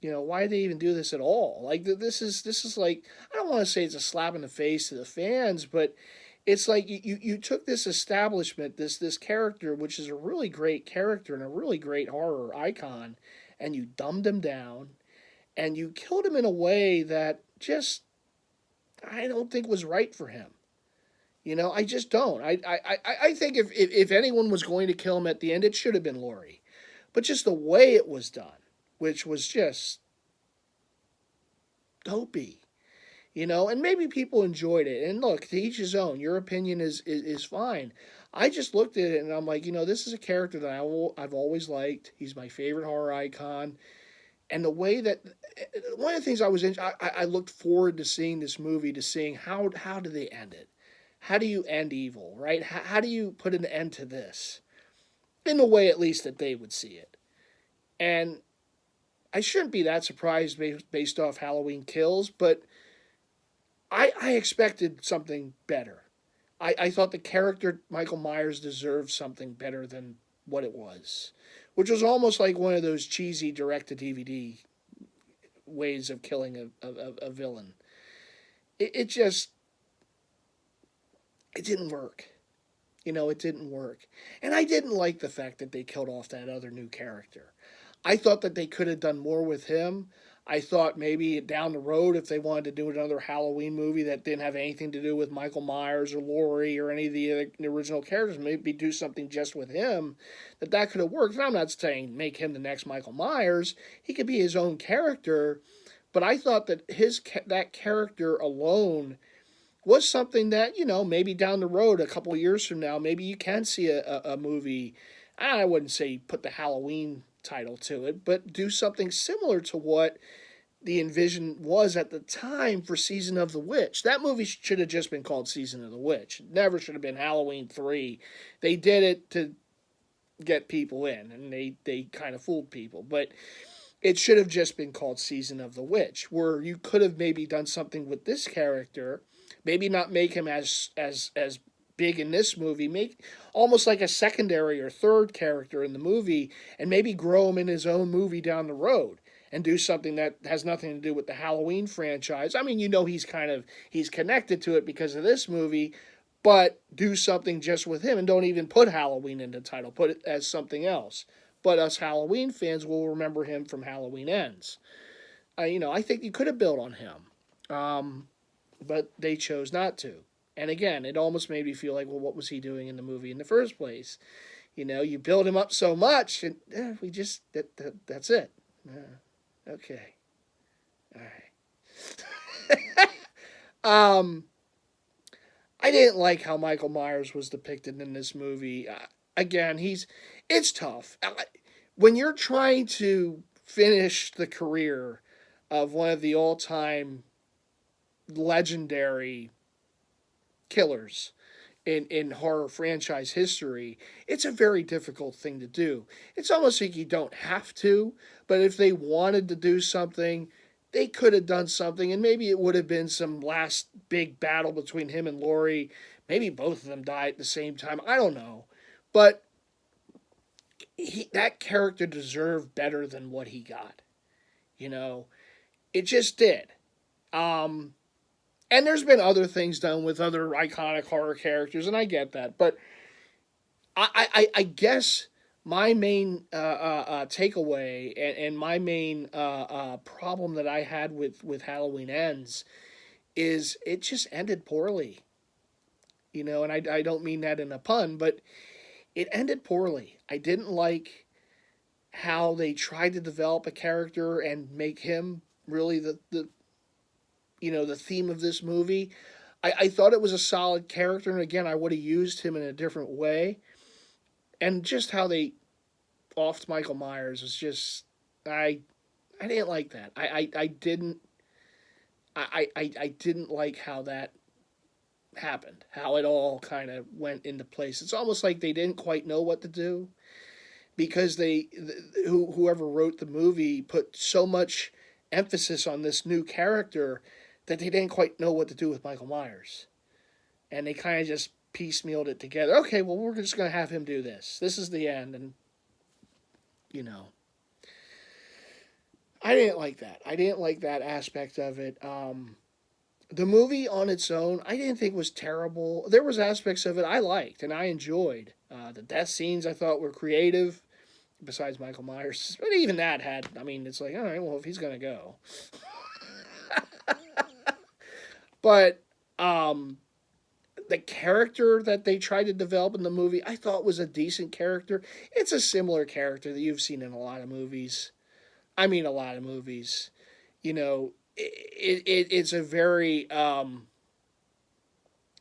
Why did they even do this at all? Like, this is like, I don't want to say it's a slap in the face to the fans, but it's like you took this establishment, this character, which is a really great character and a really great horror icon, and you dumbed him down, and you killed him in a way that just, I don't think was right for him. I just don't. I think if anyone was going to kill him at the end, it should have been Laurie. But just the way it was done, which was just dopey, and maybe people enjoyed it. And look, to each his own. Your opinion is fine. I just looked at it and I'm like, this is a character that I've always liked. He's my favorite horror icon. And the way that, one of the things I looked forward to seeing this movie, to seeing how do they end it? How do you end evil, right? How do you put an end to this? In the way, at least, that they would see it. And I shouldn't be that surprised based off Halloween Kills, but I expected something better. I thought the character Michael Myers deserved something better than what it was, which was almost like one of those cheesy direct-to-DVD ways of killing a villain. It didn't work. It didn't work. And I didn't like the fact that they killed off that other new character. I thought that they could have done more with him. I thought maybe down the road, if they wanted to do another Halloween movie that didn't have anything to do with Michael Myers or Laurie or any of the original characters, maybe do something just with him, that could have worked. And I'm not saying make him the next Michael Myers. He could be his own character. But I thought that that character alone was something that, maybe down the road, a couple of years from now, maybe you can see a movie. I wouldn't say put the Halloween title to it, but do something similar to what the envision was at the time for Season of the Witch. That movie should have just been called Season of the Witch. It never should have been Halloween 3. They did it to get people in, and they kind of fooled people. But it should have just been called Season of the Witch, where you could have maybe done something with this character, maybe not make him as big in this movie, make almost like a secondary or third character in the movie, and maybe grow him in his own movie down the road and do something that has nothing to do with the Halloween franchise. I mean, he's connected to it because of this movie, but do something just with him and don't even put Halloween in the title. Put it as something else. But us Halloween fans will remember him from Halloween Ends. I think you could have built on him, but they chose not to. And again, it almost made me feel like, well, what was he doing in the movie in the first place? You build him up so much, and we just that's it. Okay, all right. I didn't like how Michael Myers was depicted in this movie. Again, it's tough when you're trying to finish the career of one of the all-time legendary killers in horror franchise history. It's a very difficult thing to do. It's almost like you don't have to, but if they wanted to do something, they could have done something, and maybe it would have been some last big battle between him and Laurie. Maybe both of them died at the same time. I don't know. But that character deserved better than what he got. It just did. And there's been other things done with other iconic horror characters, and I get that. But I guess my main takeaway and my main problem that I had with Halloween Ends is it just ended poorly. And I don't mean that in a pun, but it ended poorly. I didn't like how they tried to develop a character and make him really the theme of this movie. I thought it was a solid character, and again, I would have used him in a different way. And just how they offed Michael Myers was just I didn't like that. I didn't like how that happened, how it all kind of went into place. It's almost like they didn't quite know what to do because whoever wrote the movie put so much emphasis on this new character that they didn't quite know what to do with Michael Myers. And they kind of just piecemealed it together. Okay, well, we're just going to have him do this. This is the end. And, I didn't like that. I didn't like that aspect of it. The movie on its own, I didn't think was terrible. There was aspects of it I liked and I enjoyed. The death scenes I thought were creative, besides Michael Myers. But even that it's like, all right, well, if he's going to go. But the character that they tried to develop in the movie, I thought was a decent character. It's a similar character that you've seen in a lot of movies. A lot of movies. It's a very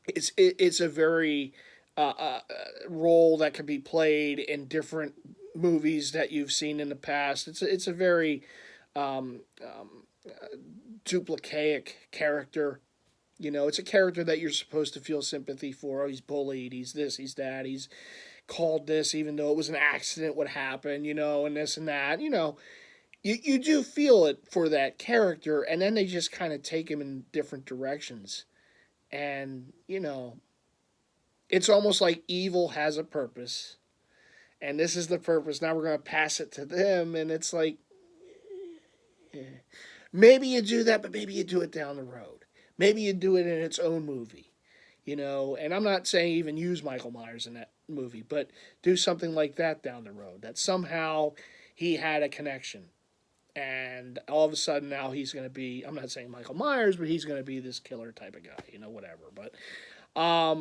it's a very role that can be played in different movies that you've seen in the past. It's a very duplicaic character. It's a character that you're supposed to feel sympathy for. Oh, he's bullied. He's this. He's that. He's called this, even though it was an accident. What happened? And this and that. You do feel it for that character, and then they just kind of take him in different directions. And, it's almost like evil has a purpose, and this is the purpose. Now we're going to pass it to them, and it's like, maybe you do that, but maybe you do it down the road. Maybe you do it in its own movie, and I'm not saying even use Michael Myers in that movie, but do something like that down the road, that somehow he had a connection. And all of a sudden now he's going to be, I'm not saying Michael Myers, but he's going to be this killer type of guy, whatever. But I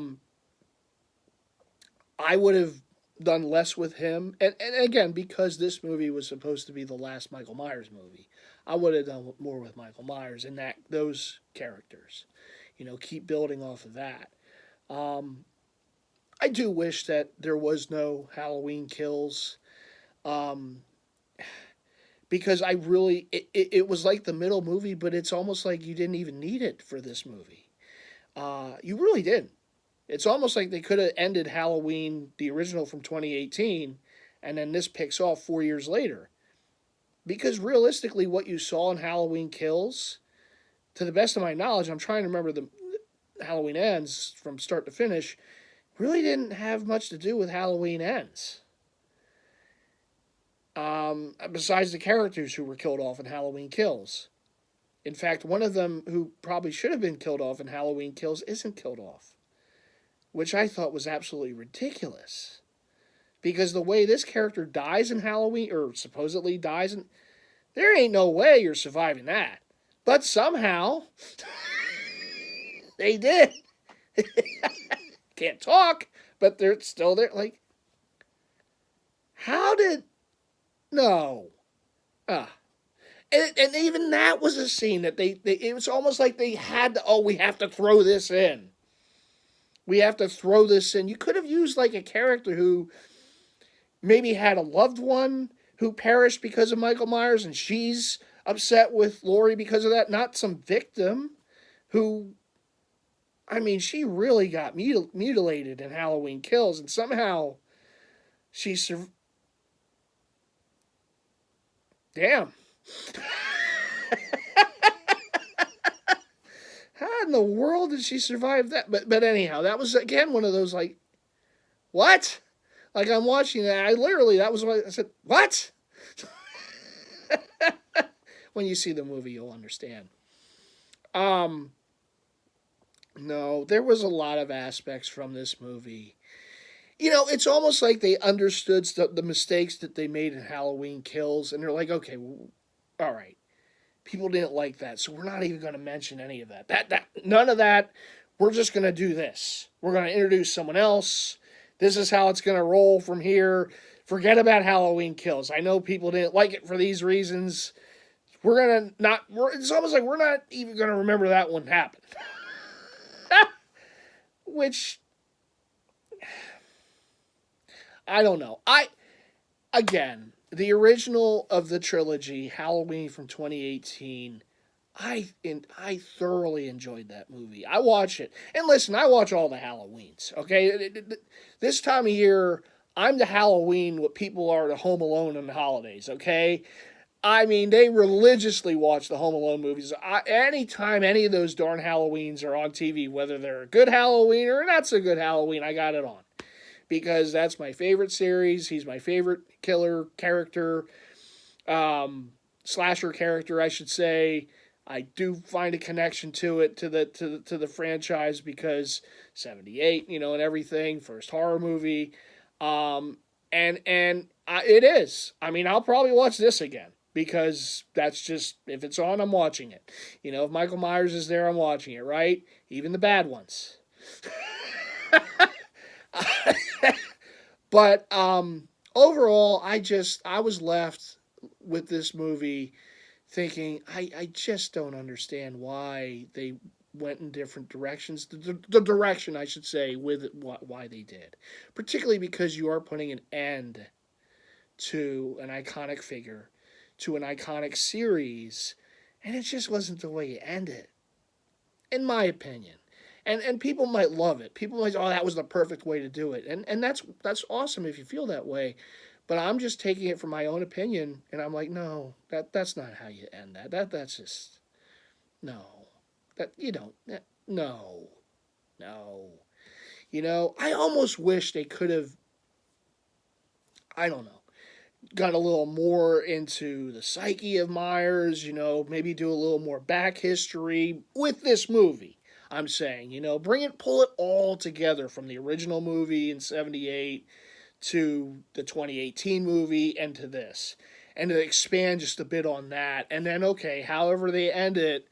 would have done less with him. And again, because this movie was supposed to be the last Michael Myers movie, I would have done more with Michael Myers and those characters. Keep building off of that. I do wish that there was no Halloween Kills. Because I really, it was like the middle movie, but it's almost like you didn't even need it for this movie. You really didn't. It's almost like they could have ended Halloween, the original from 2018, and then this picks off 4 years later. Because realistically, what you saw in Halloween Kills, to the best of my knowledge, I'm trying to remember the Halloween Ends from start to finish, really didn't have much to do with Halloween Ends. Besides the characters who were killed off in Halloween Kills. In fact, one of them who probably should have been killed off in Halloween Kills isn't killed off. Which I thought was absolutely ridiculous. Because the way this character dies in Halloween, or supposedly dies, there ain't no way you're surviving that. But somehow, they did. Can't talk, but they're still there. Like, how did... No. Ah. And even that was a scene that it was almost like they had to, oh, we have to throw this in. We have to throw this in. You could have used like a character who maybe had a loved one who perished because of Michael Myers and she's upset with Laurie because of that. Not some victim who, I mean, she really got mutilated in Halloween Kills and somehow she survived. Damn. How in the world did she survive that? But anyhow, that was again one of those like, what? Like I'm watching that. That was what I said. What? When you see the movie, you'll understand. Um, no, there was a lot of aspects from this movie. You know, it's almost like they understood the mistakes that they made in Halloween Kills, and they're like, okay, all right, people didn't like that, so we're not even going to mention any of that. None of that. We're just going to do this. We're going to introduce someone else. This is how it's going to roll from here. Forget about Halloween Kills. I know people didn't like it for these reasons. It's almost like we're not even going to remember that one happened. Which, I don't know. Again, the original of the trilogy, Halloween from 2018, I thoroughly enjoyed that movie. I watch it. And listen, I watch all the Halloweens, okay? This time of year, I'm to Halloween what people are to Home Alone on the holidays, okay? I mean, they religiously watch the Home Alone movies. Anytime any of those darn Halloweens are on TV, whether they're a good Halloween or not so good Halloween, I got it on. Because that's my favorite series. He's my favorite killer character, slasher character, I should say. I do find a connection to it, to the franchise, because 78, and everything, first horror movie, it is. I mean, I'll probably watch this again because that's just, if it's on, I'm watching it. If Michael Myers is there, I'm watching it, right? Even the bad ones. But overall, I was left with this movie thinking, I just don't understand why they went in different directions. The direction, I should say, with why they did. Particularly because you are putting an end to an iconic figure, to an iconic series, and it just wasn't the way you end it, in my opinion. And people might love it. People might say, oh, that was the perfect way to do it. And that's awesome if you feel that way. But I'm just taking it from my own opinion, and I'm like, no, that's not how you end that. That's just, no. That, you don't, no. I almost wish they could have, I don't know, got a little more into the psyche of Myers, maybe do a little more back history with this movie. I'm saying, pull it all together from the original movie in 78 to the 2018 movie and to this. And to expand just a bit on that. And then, okay, however they end it,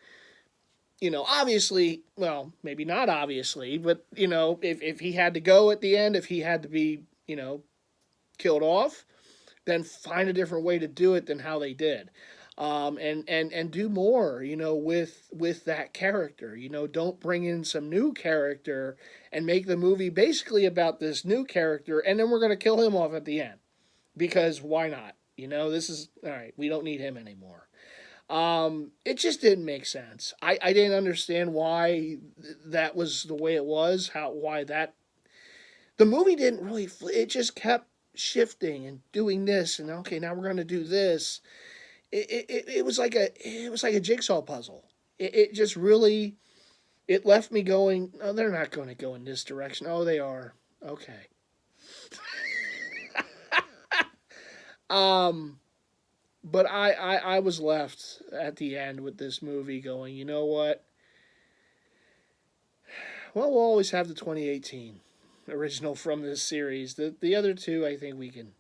obviously, well, maybe not obviously, but, if he had to go at the end, if he had to be, killed off, then find a different way to do it than how they did. And do more, with that character. Don't bring in some new character and make the movie basically about this new character, and then we're going to kill him off at the end. Because why not? This is, all right, we don't need him anymore. It just didn't make sense. I didn't understand why that was the way it was, the movie didn't really, it just kept shifting and doing this, and okay, now we're going to do this. It was like a jigsaw puzzle. It just really, it left me going, oh, they're not going to go in this direction. Oh, they are. Okay. But I was left at the end with this movie going, you know what? Well, we'll always have the 2018 original from this series. The other two, I think we can.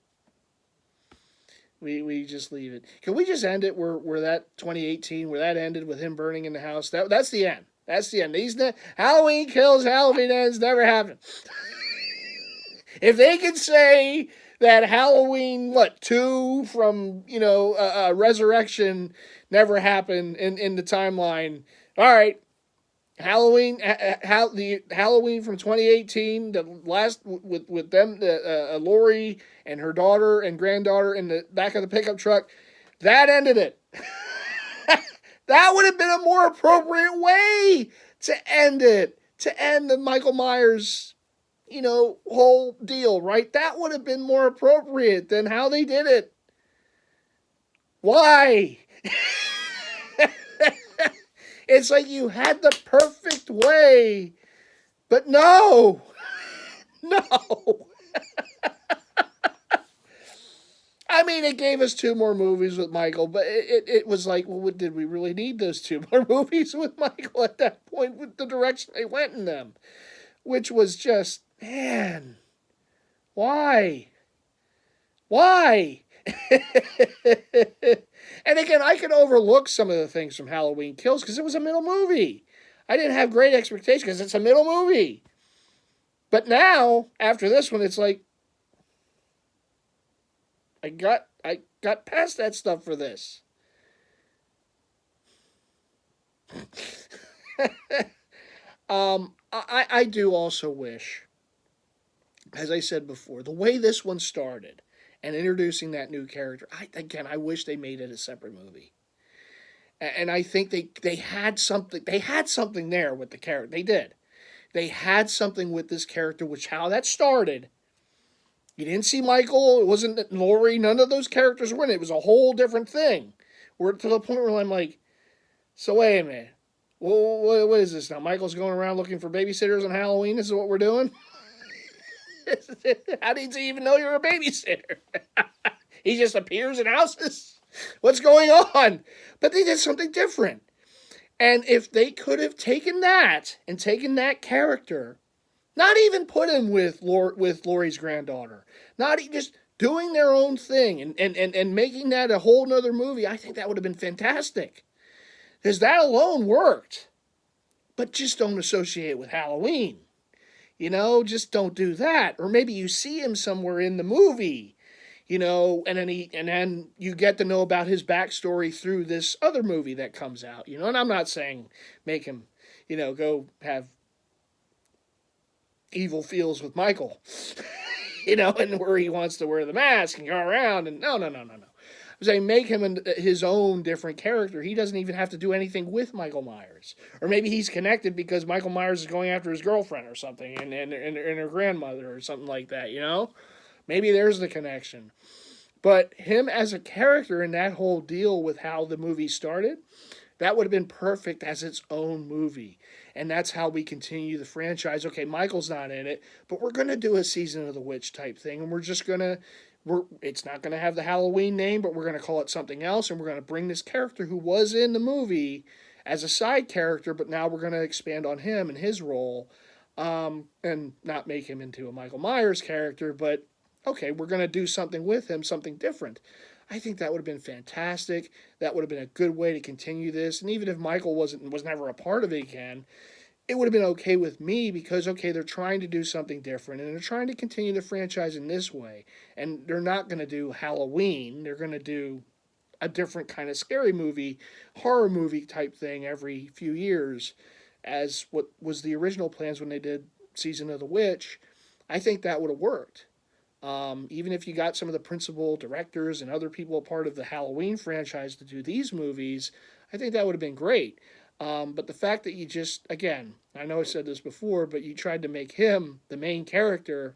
We just leave it. Can we just end it where that 2018, where that ended with him burning in the house? That's the end. That's the end. Halloween Kills, Halloween Ends never happened. If they could say that Halloween, 2 from, Resurrection never happened in the timeline, all right, the Halloween from 2018, the last with them, Lori and her daughter and granddaughter in the back of the pickup truck, that ended it. That would have been a more appropriate way to end it, to end the Michael Myers, whole deal, right? That would have been more appropriate than how they did it. Why? It's like you had the perfect way, but no. No. I mean, it gave us 2 more movies with Michael, but it was like, well, did we really need those 2 more movies with Michael at that point with the direction they went in them? Which was just, man, why? Why? And again, I can overlook some of the things from Halloween Kills because it was a middle movie. I didn't have great expectations because it's a middle movie. But now, after this one, it's like, I got past that stuff for this. I do also wish, as I said before, the way this one started and introducing that new character, I wish they made it a separate movie. And I think they had something. They had something there with the character. They did. They had something with this character, which how that started. You didn't see Michael. It wasn't Lori. None of those characters were in it. It was a whole different thing. We're to the point where I'm like, so wait a minute. What is this now? Michael's going around looking for babysitters on Halloween? This is what we're doing? How did he even know you're a babysitter? He just appears in houses? What's going on? But they did something different. And if they could have taken that and taken that character, not even put him with Lori's granddaughter, not just doing their own thing and making that a whole nother movie, I think that would have been fantastic. Because that alone worked. But just don't associate it with Halloween. Just don't do that. Or maybe you see him somewhere in the movie, and then you get to know about his backstory through this other movie that comes out, and I'm not saying make him, go have evil feels with Michael, and where he wants to wear the mask and go around and no. I'm saying make him his own different character. He doesn't even have to do anything with Michael Myers. Or maybe he's connected because Michael Myers is going after his girlfriend or something and her grandmother or something like that, Maybe there's the connection. But him as a character in that whole deal with how the movie started, that would have been perfect as its own movie. And that's how we continue the franchise. Okay, Michael's not in it, but we're going to do a Season of the Witch type thing, and it's not going to have the Halloween name, but we're going to call it something else, and we're going to bring this character who was in the movie as a side character, but now we're going to expand on him and his role, and not make him into a Michael Myers character, but okay, we're going to do something with him, something different. I think that would have been fantastic. That would have been a good way to continue this, and even if Michael was never a part of it again, it would have been okay with me because, okay, they're trying to do something different and they're trying to continue the franchise in this way. And they're not going to do Halloween. They're going to do a different kind of scary movie, horror movie type thing every few years as what was the original plans when they did Season of the Witch. I think that would have worked. Even if you got some of the principal directors and other people a part of the Halloween franchise to do these movies, I think that would have been great. But the fact that you just, again, I know I said this before, but you tried to make him the main character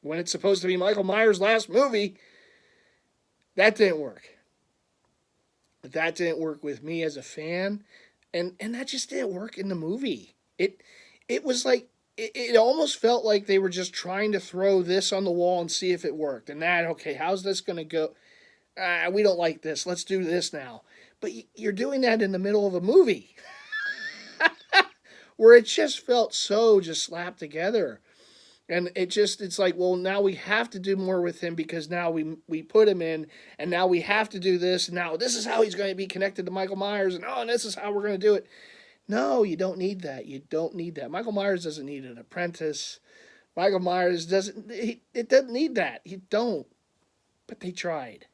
when it's supposed to be Michael Myers' last movie, that didn't work. That didn't work with me as a fan, and that just didn't work in the movie. It was like, it almost felt like they were just trying to throw this on the wall and see if it worked. And that, okay, how's this going to go? We don't like this. Let's do this now. But you're doing that in the middle of a movie where it just felt so just slapped together. And it's like, well, now we have to do more with him because now we put him in, and now we have to do this. And now this is how he's going to be connected to Michael Myers. And this is how we're going to do it. No, you don't need that. You don't need that. Michael Myers doesn't need an apprentice. Michael Myers doesn't. It doesn't need that. You don't. But they tried,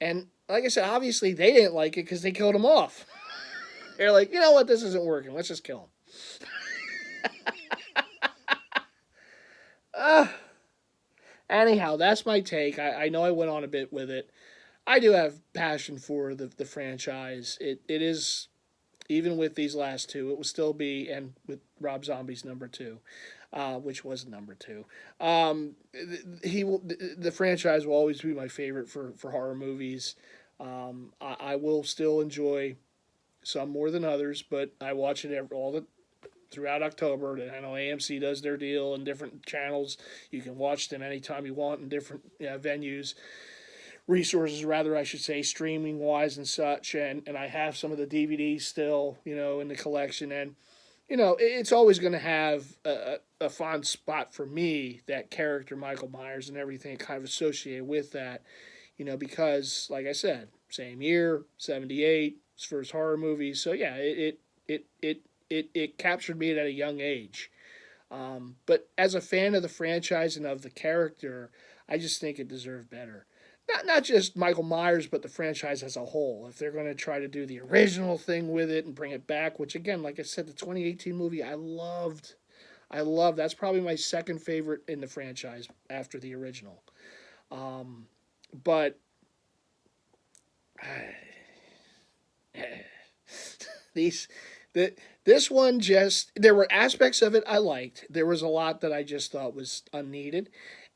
and like I said, obviously they didn't like it because they killed him off. They're like, you know what, this isn't working. Let's just kill him. Uh, Anyhow, that's my take. I know I went on a bit with it. I do have passion for the franchise. It is, even with these last two, it will still be, and with Rob Zombie's number two, which was number two. The franchise will always be my favorite for horror movies. I will still enjoy some more than others, but I watch it throughout October. I know AMC does their deal in different channels. You can watch them anytime you want in different venues, resources rather, I should say, streaming wise and such. And I have some of the DVDs still, in the collection. And, it's always going to have a fond spot for me, that character Michael Myers and everything kind of associated with that, because, like I said, same year, 78, his first horror movie. So, yeah, it captured me at a young age. But as a fan of the franchise and of the character, I just think it deserved better. Not just Michael Myers, but the franchise as a whole. If they're going to try to do the original thing with it and bring it back, which again, like I said, the 2018 movie I loved. That's probably my second favorite in the franchise after the original. But this one, just, there were aspects of it I liked. There was a lot that I just thought was unneeded,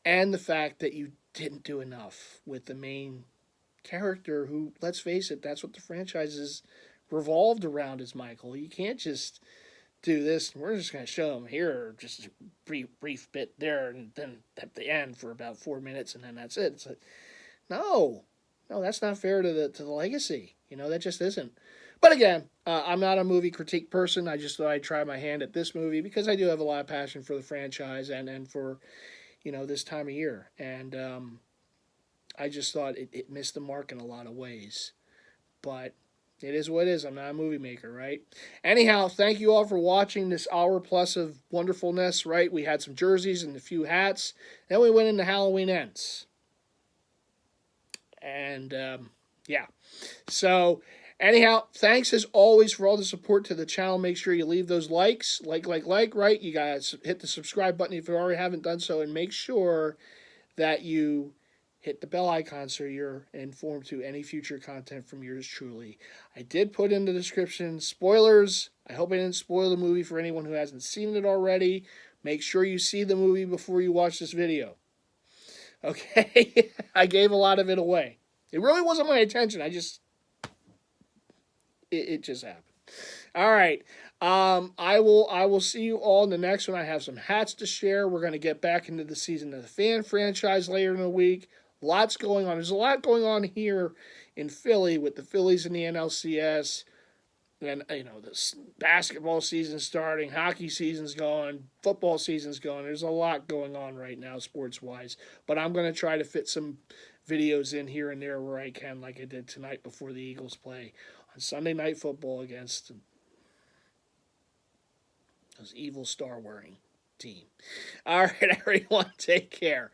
and the fact that you didn't do enough with the main character, who, let's face it, that's what the franchise is revolved around, is Michael. You can't just do this and we're just going to show him here, just a brief bit there, and then at the end for about 4 minutes, and then that's it. It's like, no, that's not fair to the legacy. That just isn't. But again, I'm not a movie critique person. I just thought I'd try my hand at this movie because I do have a lot of passion for the franchise and for, this time of year. And I just thought it missed the mark in a lot of ways. But it is what it is. I'm not a movie maker, right? Anyhow, thank you all for watching this hour plus of wonderfulness, right? We had some jerseys and a few hats. Then we went into Halloween Ends. And, yeah. So, anyhow, thanks as always for all the support to the channel. Make sure you leave those likes. Like, right? You guys hit the subscribe button if you already haven't done so. And make sure that you hit the bell icon so you're informed to any future content from yours truly. I did put in the description spoilers. I hope I didn't spoil the movie for anyone who hasn't seen it already. Make sure you see the movie before you watch this video. Okay? I gave a lot of it away. It really wasn't my intention. It just happened. All right. I will see you all in the next one. I have some hats to share. We're going to get back into the Season of the Fan franchise later in the week. Lots going on. There's a lot going on here in Philly with the Phillies and the NLCS. And, the basketball season's starting, hockey season's going, football season's going. There's a lot going on right now sports-wise. But I'm going to try to fit some videos in here and there where I can, like I did tonight before the Eagles play on Sunday Night Football against those evil star-wearing team. All right, everyone, take care.